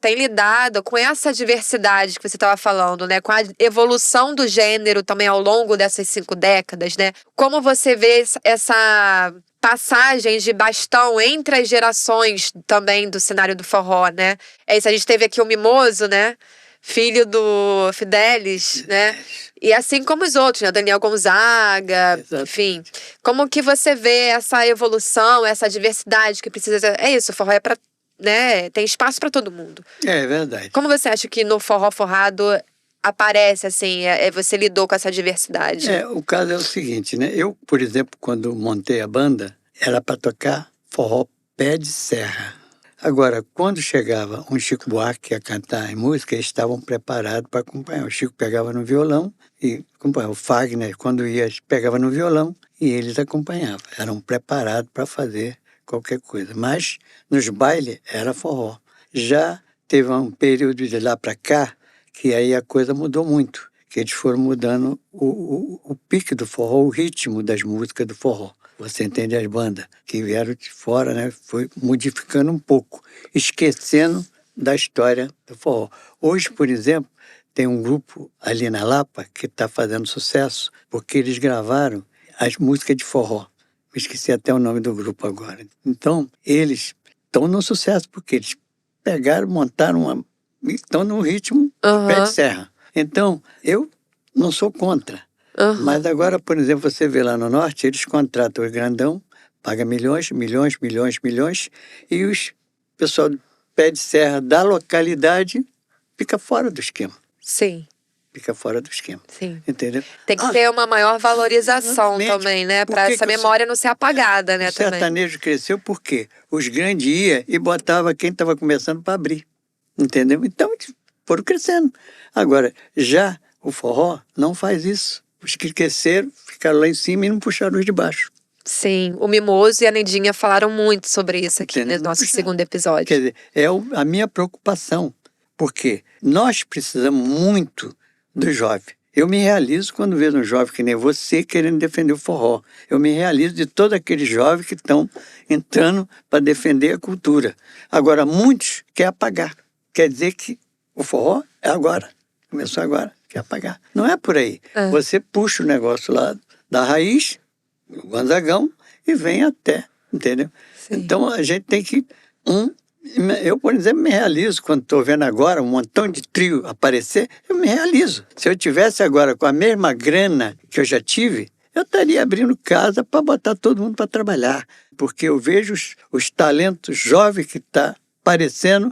tem lidado com essa diversidade que você estava falando, né? Com a evolução do gênero também ao longo dessas 5 décadas, né? Como você vê essa passagem de bastão entre as gerações também do cenário do forró, né? É isso, a gente teve aqui o Mimoso, né? Filho do Fidelis, né? E assim como os outros, né? Daniel Gonzaga, exato. Enfim. Como que você vê essa evolução, essa diversidade que precisa... É isso, o forró é pra... né? Tem espaço para todo mundo.
É verdade.
Como você acha que no Forró Forrado aparece, assim, você lidou com essa diversidade?
O caso é o seguinte, né? Eu, por exemplo, quando montei a banda, era para tocar forró pé de serra. Agora, quando chegava um Chico Buarque a cantar em música, eles estavam preparados para acompanhar. O Chico pegava no violão e acompanhava. O Fagner, quando ia, pegava no violão e eles acompanhavam. Eram preparados para fazer qualquer coisa. Mas nos bailes era forró. Já teve um período de lá para cá que aí a coisa mudou muito. Que eles foram mudando o pique do forró, o ritmo das músicas do forró. Você entende, as bandas que vieram de fora, né? Foi modificando um pouco, esquecendo da história do forró. Hoje, por exemplo, tem um grupo ali na Lapa que está fazendo sucesso porque eles gravaram as músicas de forró. Esqueci até o nome do grupo agora. Então, eles estão no sucesso porque eles pegaram, montaram estão no ritmo de pé de serra. Então, eu não sou contra. Mas agora, por exemplo, você vê lá no norte, eles contratam o grandão, paga milhões, e os pessoal do pé de serra da localidade fica fora do esquema.
Sim.
Fica fora do esquema.
Sim.
Entendeu?
Tem que ter uma maior valorização
Exatamente.
também, né? Para essa memória não ser apagada, né?
O sertanejo
Também.
cresceu porque os grandes iam e botava quem estava começando para abrir. Entendeu? Então, foram crescendo. Agora, já o forró não faz isso. Os que cresceram ficaram lá em cima e não puxaram os de baixo.
Sim, o Mimoso e a Neidinha falaram muito sobre isso aqui
Entendeu?
no nosso segundo episódio.
Quer dizer, é a minha preocupação, porque nós precisamos muito do jovem. Eu me realizo quando vejo um jovem que nem você querendo defender o forró. Eu me realizo de todos aqueles jovens que estão entrando para defender a cultura. Agora, muitos querem apagar. Quer dizer que o forró é agora. Começou agora, quer apagar. Não é por aí. Você puxa o negócio lá da raiz, o Gonzagão, e vem até, entendeu?
Sim.
Então, a gente tem que... Eu, por exemplo, me realizo quando estou vendo agora um montão de trio aparecer, eu me realizo. Se eu tivesse agora com a mesma grana que eu já tive, eu estaria abrindo casa para botar todo mundo para trabalhar. Porque eu vejo os talentos jovens que estão aparecendo,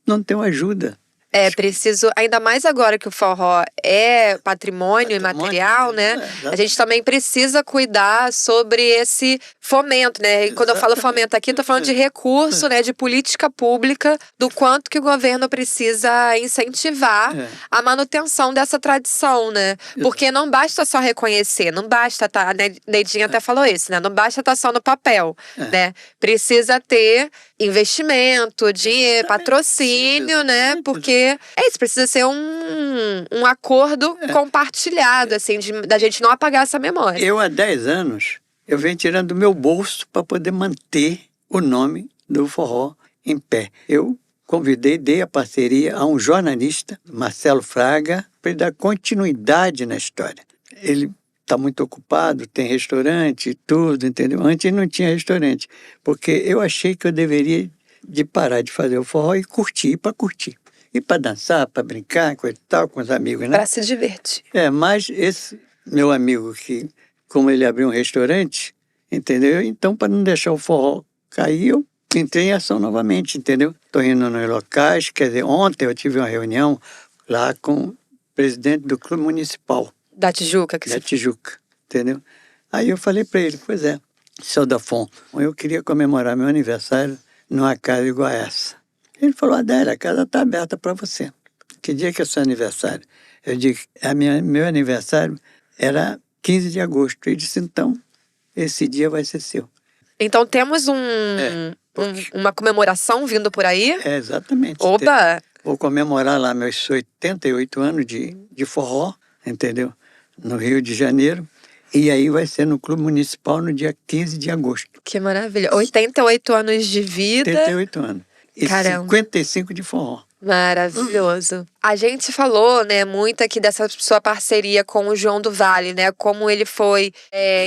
não tem ajuda.
É preciso, ainda mais agora que o forró é patrimônio imaterial, né? A gente também precisa cuidar sobre esse fomento, né? E quando eu falo fomento aqui, estou falando de recurso, né? De política pública, do quanto que o governo precisa incentivar a manutenção dessa tradição, né? Porque não basta só reconhecer, não basta tá, a Neidinha até falou isso, né? Não basta estar só no papel, né? Precisa ter investimento, dinheiro, patrocínio, né? Porque é isso, precisa ser um acordo compartilhado, assim, da gente não apagar essa memória.
Eu, há 10 anos, eu venho tirando do meu bolso para poder manter o nome do forró em pé. Eu convidei, dei a parceria a um jornalista, Marcelo Fraga, para ele dar continuidade na história. Ele está muito ocupado, tem restaurante e tudo, entendeu? Antes não tinha restaurante, porque eu achei que eu deveria de parar de fazer o forró e curtir, para curtir. E para dançar, para brincar, coisa e tal, com os amigos, né?
Para se divertir.
Mas esse meu amigo, que como ele abriu um restaurante, entendeu? Então, para não deixar o forró cair, eu entrei em ação novamente, entendeu? Estou indo nos locais, quer dizer, ontem eu tive uma reunião lá com o presidente do Clube Municipal.
Da Tijuca?
Da Tijuca, entendeu? Aí eu falei para ele, pois é, seu Dafon, eu queria comemorar meu aniversário numa casa igual a essa. Ele falou, Adélia, a casa está aberta para você. Que dia que é seu aniversário? Eu disse, meu aniversário era 15 de agosto. Ele disse, então, esse dia vai ser seu.
Então temos uma comemoração vindo por aí?
Exatamente.
Oba!
Vou comemorar lá meus 88 anos de forró, entendeu? No Rio de Janeiro. E aí vai ser no Clube Municipal no dia 15 de agosto.
Que maravilha. 88 anos de vida.
88 anos. E
Caramba.
55 de forró.
Maravilhoso. A gente falou, né, muito aqui dessa sua parceria com o João do Vale, né, como ele foi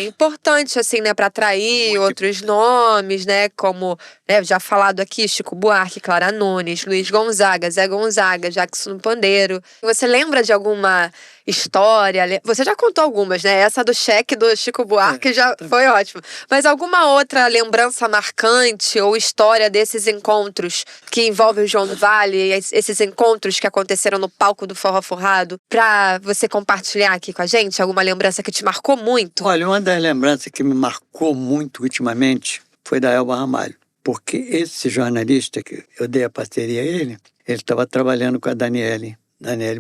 importante, assim, né, para atrair muito outros nomes, né, como, né, já falado aqui, Chico Buarque, Clara Nunes, Luiz Gonzaga, Zé Gonzaga, Jackson Pandeiro. Você lembra de alguma história? Você já contou algumas, né? Essa do cheque do Chico Buarque já foi ótima. Mas alguma outra lembrança marcante ou história desses encontros que envolvem o João do Vale, esses encontros que aconteceram no palco do Forró Forrado, pra você compartilhar aqui com a gente? Alguma lembrança que te marcou muito?
Olha, uma das lembranças que me marcou muito ultimamente foi da Elba Ramalho. porque esse jornalista que eu dei a parceria a ele estava trabalhando com a Daniele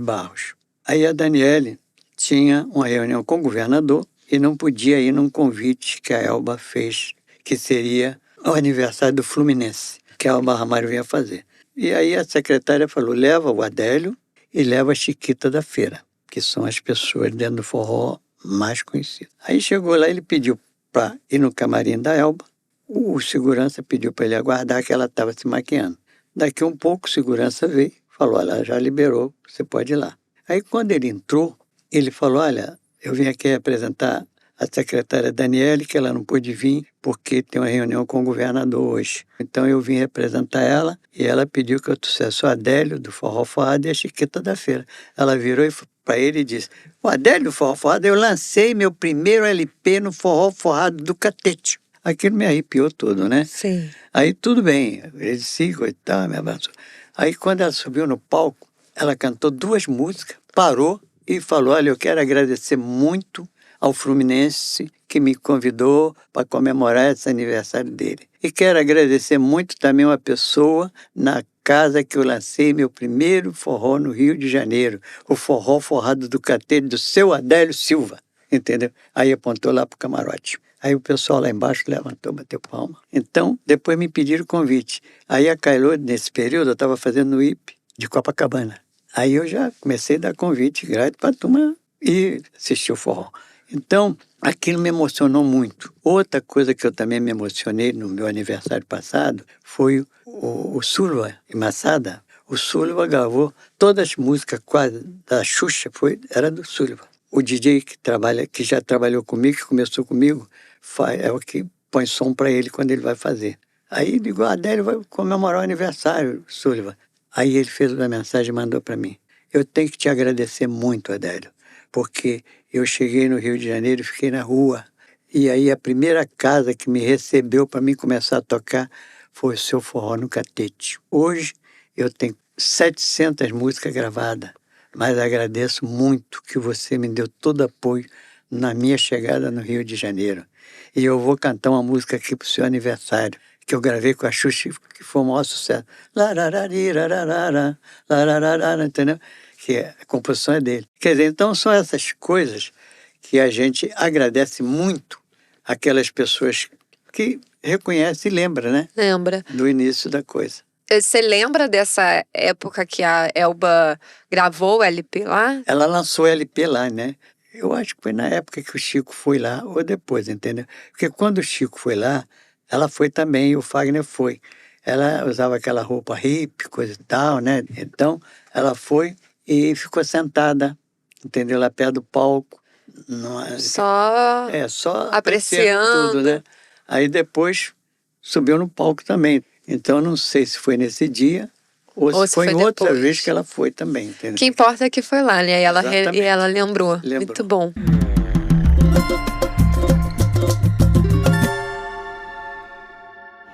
Barros. Aí a Daniele tinha uma reunião com o governador e não podia ir num convite que a Elba fez, que seria o aniversário do Fluminense, que a Elba Ramalho vinha fazer. E aí a secretária falou, leva o Adélio e leva a Chiquita da Feira, que são as pessoas dentro do forró mais conhecidas. Aí chegou lá, ele pediu para ir no camarim da Elba, o segurança pediu para ele aguardar que ela estava se maquiando. Daqui um pouco o segurança veio, falou, olha, já liberou, você pode ir lá. Aí quando ele entrou, ele falou, olha, eu vim aqui apresentar a secretária Daniele, que ela não pôde vir porque tem uma reunião com o governador hoje. Então eu vim representar ela e ela pediu que eu trouxesse o Adélio do Forró Forrado e a Chiquita da Feira. Ela virou para ele e disse, o Adélio do Forró Forrado, eu lancei meu primeiro LP no Forró Forrado do Catete. Aquilo me arrepiou todo, né?
Sim.
Aí tudo bem, ele disse, coitado, me abraçou. Aí quando ela subiu no palco, ela cantou 2 músicas, parou e falou, olha, eu quero agradecer muito ao Fluminense que me convidou para comemorar esse aniversário dele. E quero agradecer muito também uma pessoa na casa que eu lancei meu primeiro forró no Rio de Janeiro, o Forró Forrado do Catete, do seu Adélio Silva, entendeu? Aí apontou lá para o camarote. Aí o pessoal lá embaixo levantou, bateu palma. Então, depois me pediram convite. Aí a Cailô, nesse período, eu estava fazendo o IP de Copacabana. Aí eu já comecei a dar convite grátis para a turma ir assistir o forró. Então, aquilo me emocionou muito. Outra coisa que eu também me emocionei no meu aniversário passado foi o Sulva e Massada. O Sulva gravou todas as músicas quase da Xuxa, era do Sulva. O DJ que já trabalhou comigo, que começou comigo, é o que põe som para ele quando ele vai fazer. Aí ligou, Adélio vai comemorar o aniversário, Sulva. Aí ele fez uma mensagem e mandou para mim. Eu tenho que te agradecer muito, Adélio, porque eu cheguei no Rio de Janeiro e fiquei na rua. E aí a primeira casa que me recebeu para mim começar a tocar foi o seu Forró no Catete. Hoje eu tenho 700 músicas gravadas, mas agradeço muito que você me deu todo apoio na minha chegada no Rio de Janeiro. E eu vou cantar uma música aqui para o seu aniversário, que eu gravei com a Xuxa, que foi um maior sucesso. Larararirararara, larararara, entendeu? Que a composição é dele. Quer dizer, então são essas coisas que a gente agradece muito aquelas pessoas que reconhecem e lembram, né?
Lembra.
Do início da coisa.
Você lembra dessa época que a Elba gravou o LP lá?
Ela lançou LP lá, né? Eu acho que foi na época que o Chico foi lá, ou depois, entendeu? Porque quando o Chico foi lá, ela foi também, e o Fagner foi. Ela usava aquela roupa hippie, coisa e tal, né? Então, ela foi e ficou sentada, entendeu? Lá perto do palco.
Só
só
apreciando
tudo, né? Aí depois subiu no palco também. Então, não sei se foi nesse dia ou se foi em outra
depois.
vez que ela foi também, entendeu?
O que importa é que foi lá, né? E ela lembrou.
Lembrou.
Muito bom.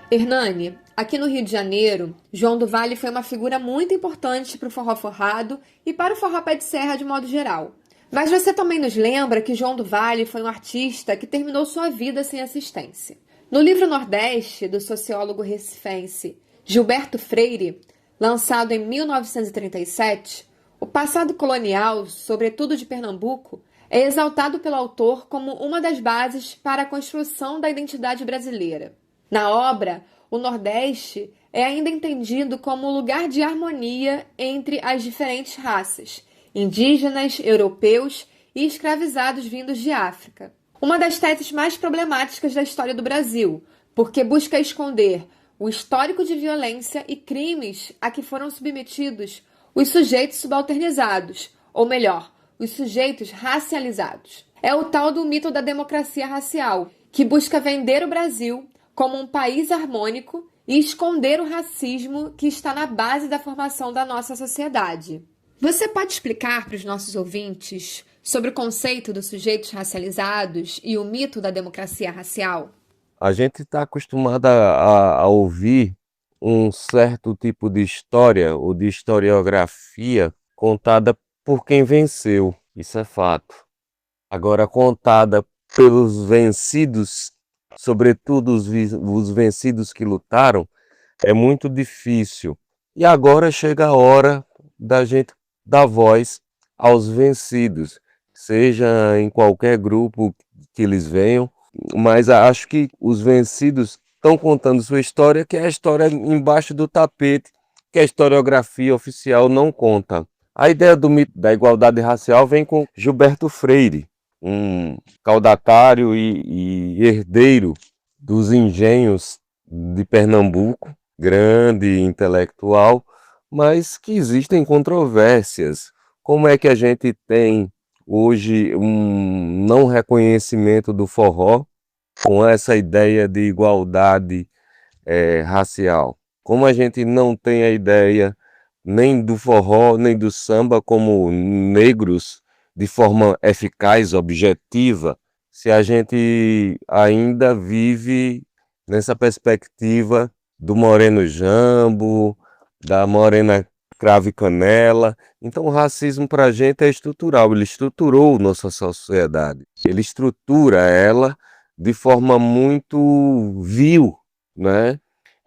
Hernani, aqui no Rio de Janeiro, João do Vale foi uma figura muito importante para o forró forrado e para o forró pé de serra de modo geral. Mas você também nos lembra que João do Vale foi um artista que terminou sua vida sem assistência. No livro Nordeste, do sociólogo recifense Gilberto Freire, lançado em 1937, o passado colonial, sobretudo de Pernambuco, é exaltado pelo autor como uma das bases para a construção da identidade brasileira. Na obra, o Nordeste é ainda entendido como um lugar de harmonia entre as diferentes raças, indígenas, europeus e escravizados vindos de África. Uma das teses mais problemáticas da história do Brasil, porque busca esconder o histórico de violência e crimes a que foram submetidos os sujeitos subalternizados, ou melhor, os sujeitos racializados. É o tal do mito da democracia racial, que busca vender o Brasil como um país harmônico e esconder o racismo que está na base da formação da nossa sociedade. Você pode explicar para os nossos ouvintes sobre o conceito dos sujeitos racializados e o mito da democracia racial?
A gente está acostumado a ouvir um certo tipo de história ou de historiografia contada por quem venceu, isso é fato. Agora, contada pelos vencidos sobretudo os vencidos que lutaram, é muito difícil. E agora chega a hora da gente dar voz aos vencidos, seja em qualquer grupo que eles venham, mas acho que os vencidos estão contando sua história, que é a história embaixo do tapete, que a historiografia oficial não conta. A ideia do mito da igualdade racial vem com Gilberto Freire, um caudatário e herdeiro dos engenhos de Pernambuco, grande intelectual, mas que existem controvérsias. Como é que a gente tem hoje um não reconhecimento do forró com essa ideia de igualdade racial? Como a gente não tem a ideia nem do forró, nem do samba como negros de forma eficaz, objetiva, se a gente ainda vive nessa perspectiva do moreno jambo, da morena cravo e canela. Então o racismo para a gente é estrutural, ele estruturou nossa sociedade, ele estrutura ela de forma muito vil, né?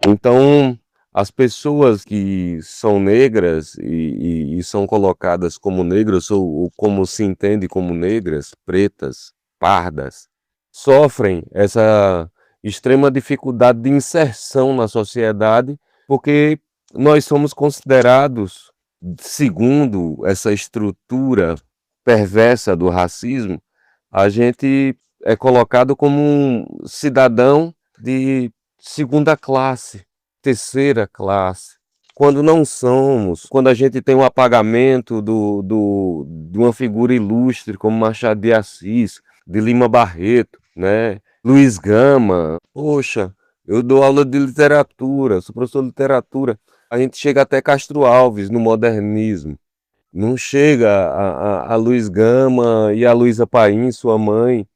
Então, as pessoas que são negras e são colocadas como negras ou como se entende como negras, pretas, pardas, sofrem essa extrema dificuldade de inserção na sociedade, porque nós somos considerados, segundo essa estrutura perversa do racismo, a gente é colocado como um cidadão de segunda classe, terceira classe, quando não somos, quando a gente tem um apagamento de uma figura ilustre como Machado de Assis, de Lima Barreto, né? Luiz Gama. Poxa, eu dou aula de literatura, sou professor de literatura. A gente chega até Castro Alves no modernismo. Não chega a Luiz Gama e a Luísa Paim, sua mãe,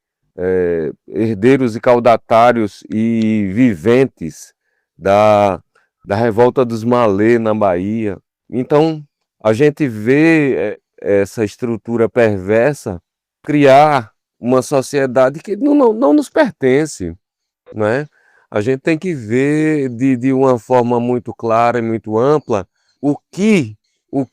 herdeiros e caudatários e viventes da revolta dos Malê na Bahia. Então, a gente vê essa estrutura perversa criar uma sociedade que não nos pertence, né? A gente tem que ver de uma forma muito clara e muito ampla o que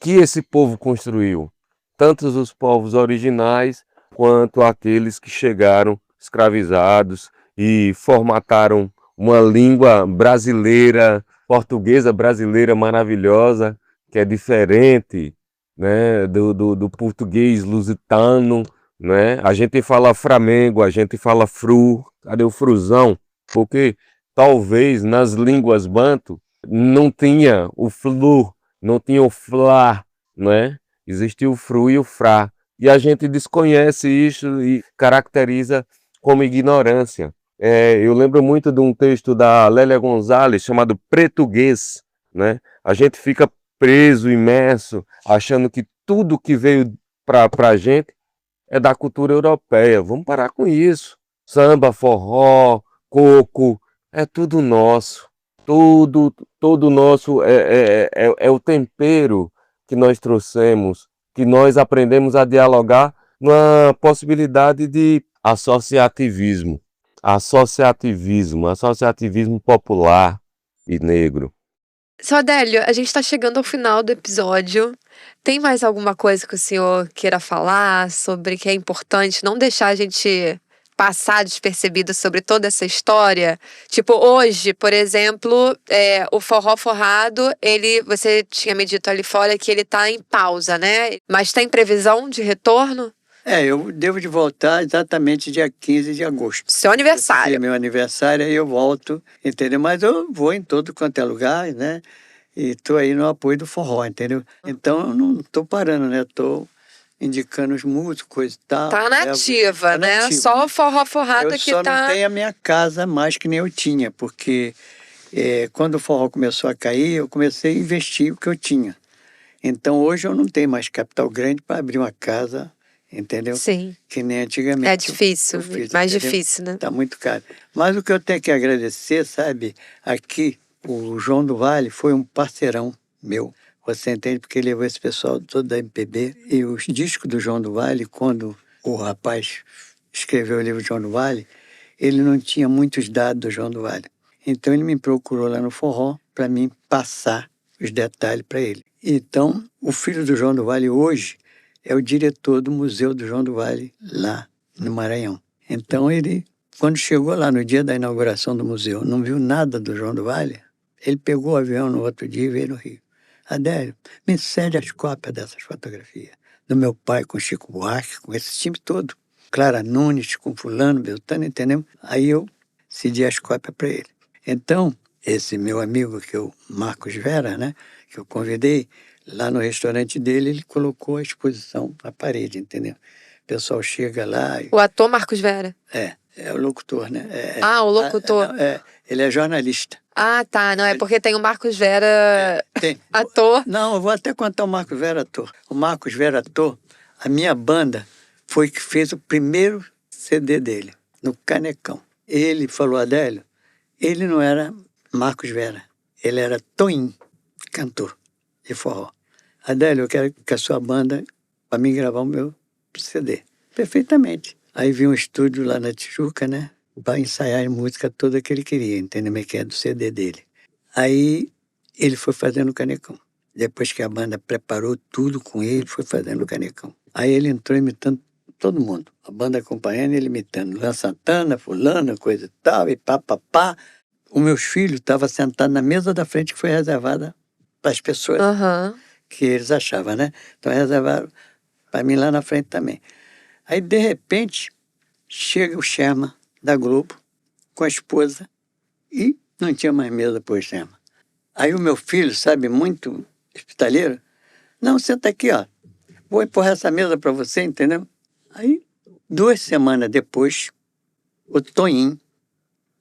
esse povo construiu, tanto os povos originais quanto aqueles que chegaram escravizados e formataram uma língua brasileira, portuguesa brasileira maravilhosa, que é diferente, né, do português lusitano, né? A gente fala Flamengo, a gente fala fru, cadê o fruzão? Porque talvez nas línguas banto não tinha o flu, não tinha o flá, né? Existia o fru e o frá. E a gente desconhece isso e caracteriza como ignorância. Eu lembro muito de um texto da Lélia Gonzalez chamado Pretuguês, né? A gente fica preso, imerso, achando que tudo que veio para a gente é da cultura europeia. Vamos parar com isso. Samba, forró, coco, é tudo nosso. Todo nosso é o tempero que nós trouxemos, que nós aprendemos a dialogar numa possibilidade de associativismo. Associativismo popular e negro.
Seu Adélio, a gente está chegando ao final do episódio. Tem mais alguma coisa que o senhor queira falar sobre que é importante não deixar a gente passar despercebido sobre toda essa história? Tipo, hoje, por exemplo, o forró forrado, você tinha me dito ali fora que ele tá em pausa, né? Mas tem previsão de retorno?
Eu devo de voltar exatamente dia 15 de agosto.
Seu aniversário.
É meu aniversário, aí eu volto, entendeu? Mas eu vou em todo quanto é lugar, né? E tô aí no apoio do forró, entendeu? Então eu não tô parando, né? Tô indicando os músicos e tal.
Tá nativa, né?
nativa.
Só o forró forrado
Eu
que
só
tá...
não tenho a minha casa mais que nem eu tinha, porque quando o forró começou a cair, eu comecei a investir o que eu tinha. Então hoje eu não tenho mais capital grande para abrir uma casa, entendeu?
Sim.
Que nem antigamente.
É difícil, mais difícil, né?
Tá muito caro. Mas o que eu tenho que agradecer, sabe, aqui, o João do Vale foi um parceirão meu. Você entende? Porque ele levou esse pessoal todo da MPB. E os discos do João do Vale, quando o rapaz escreveu o livro João do Vale, ele não tinha muitos dados do João do Vale. Então ele me procurou lá no forró para mim passar os detalhes para ele. Então, o filho do João do Vale hoje é o diretor do Museu do João do Vale lá no Maranhão. Então ele, quando chegou lá no dia da inauguração do museu, não viu nada do João do Vale, ele pegou o avião no outro dia e veio no Rio. Adélio, me cede as cópias dessas fotografias. Do meu pai com Chico Buarque, com esse time todo. Clara Nunes, com fulano, Beltrano, entendeu? Aí eu cedi as cópias para ele. Então, esse meu amigo, que é o Marcos Vera, né, que eu convidei, lá no restaurante dele, ele colocou a exposição na parede, entendeu? O pessoal chega lá...
O ator Marcos Vera.
É o locutor, né?
O locutor.
Ele é jornalista.
Ah, tá. Não, é porque tem o Marcos Vera ator.
Não, eu vou até contar o Marcos Vera ator. O Marcos Vera ator, a minha banda foi que fez o primeiro CD dele, no Canecão. Ele falou, Adélio, ele não era Marcos Vera, ele era Toim, cantor de forró. Adélio, eu quero que a sua banda, para mim gravar o meu CD. Perfeitamente. Aí vi um estúdio lá na Tijuca, né? Para ensaiar a música toda que ele queria, entendeu? Que é do CD dele. Aí ele foi fazendo o Canecão. Depois que a banda preparou tudo com ele, foi fazendo o Canecão. Aí ele entrou imitando todo mundo. A banda acompanhando ele imitando. Luan Santana, fulana, coisa e tal, e pá. Os meus filhos estavam sentados na mesa da frente que foi reservada para as pessoas que eles achavam, né? Então reservaram para mim lá na frente também. Aí, de repente, chega o Sherman da Globo com a esposa e não tinha mais mesa para o Sherman. Aí o meu filho, sabe, muito hospitaleiro, não, senta aqui, ó, vou empurrar essa mesa para você, entendeu? Aí, 2 semanas depois, o Toim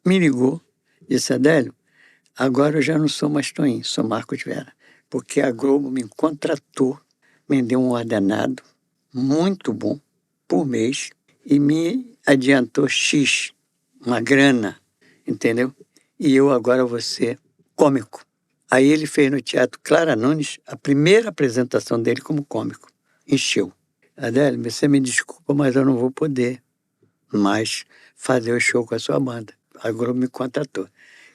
me ligou, disse, Adélio, agora eu já não sou mais Toim, sou Marcos Vera, porque a Globo me contratou, me deu um ordenado muito bom por mês e me adiantou X, uma grana, entendeu? E eu agora vou ser cômico. Aí ele fez no Teatro Clara Nunes a primeira apresentação dele como cômico. Encheu. Adélio, você me desculpa, mas eu não vou poder mais fazer o show com a sua banda. A Globo me contratou.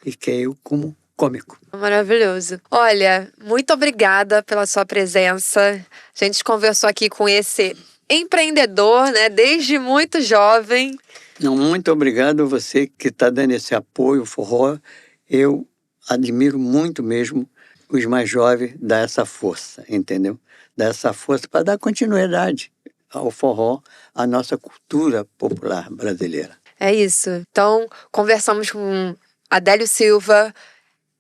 E quer eu como cômico.
Maravilhoso. Olha, muito obrigada pela sua presença. A gente conversou aqui com esse empreendedor, né, desde muito jovem.
Não, muito obrigado a você que está dando esse apoio, forró. Eu admiro muito mesmo os mais jovens dar essa força, entendeu? Dar essa força para dar continuidade ao forró, à nossa cultura popular brasileira.
É isso. Então, conversamos com Adélio Silva,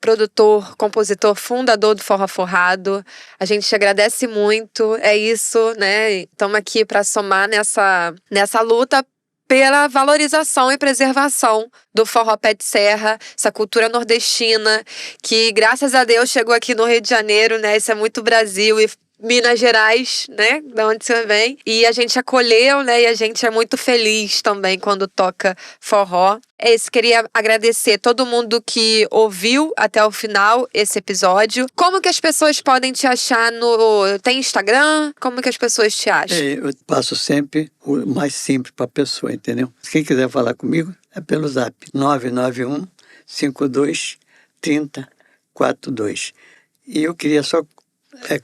produtor, compositor, fundador do Forró Forrado. A gente te agradece muito, é isso, né? Estamos aqui para somar nessa luta pela valorização e preservação do forró pé de serra, essa cultura nordestina, que graças a Deus chegou aqui no Rio de Janeiro, né? Isso é muito Brasil e Minas Gerais, né, da onde você vem, e a gente acolheu, né, e a gente é muito feliz também quando toca forró. É isso, queria agradecer todo mundo que ouviu até o final esse episódio. Como que as pessoas podem te achar Tem Instagram? Como que as pessoas te acham?
Eu passo sempre o mais simples para a pessoa, entendeu? Quem quiser falar comigo é pelo Zap 991 52 30 42. E eu queria só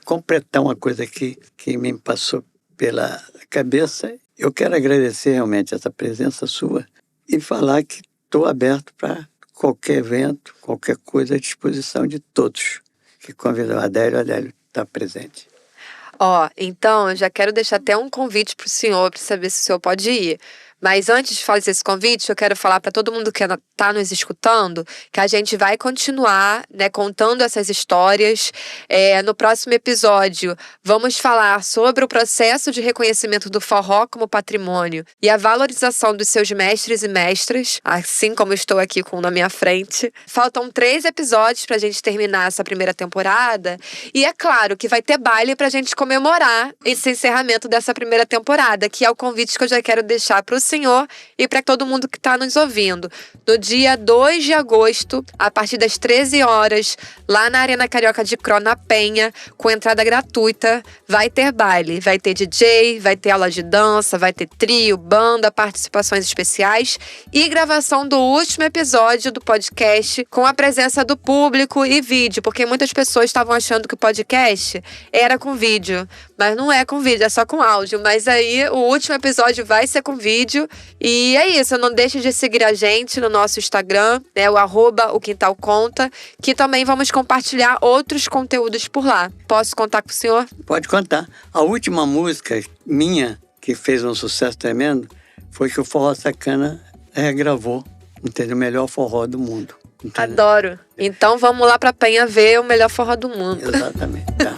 completar uma coisa que me passou pela cabeça. Eu quero agradecer realmente essa presença sua e falar que estou aberto para qualquer evento, qualquer coisa à disposição de todos que convidam o Adélio está presente.
Então, eu já quero deixar até um convite para o senhor, para saber se o senhor pode ir. Mas antes de fazer esse convite, eu quero falar para todo mundo que está nos escutando que a gente vai continuar, né, contando essas histórias. No próximo episódio, vamos falar sobre o processo de reconhecimento do forró como patrimônio e a valorização dos seus mestres e mestras, assim como estou aqui na minha frente. Faltam 3 episódios para a gente terminar essa primeira temporada. E é claro que vai ter baile para a gente comemorar esse encerramento dessa primeira temporada, que é o convite que eu já quero deixar para o senhor e para todo mundo que está nos ouvindo. No dia 2 de agosto, a partir das 13 horas, lá na Arena Carioca de Cro, na Penha, com entrada gratuita, vai ter baile, vai ter DJ, vai ter aula de dança, vai ter trio, banda, participações especiais e gravação do último episódio do podcast com a presença do público e vídeo, porque muitas pessoas estavam achando que o podcast era com vídeo, mas não é com vídeo, é só com áudio. Mas aí o último episódio vai ser com vídeo e é isso. Não deixe de seguir a gente no nosso Instagram, né, o @oquintalconta, que também vamos compartilhar outros conteúdos por lá. Posso contar com o senhor?
Pode contar. A última música minha, que fez um sucesso tremendo, foi que o Forró Sacana regravou, entendeu? O melhor forró do mundo. Entendeu?
Adoro. Então vamos lá pra Penha ver o melhor forró do mundo.
Exatamente. Tá.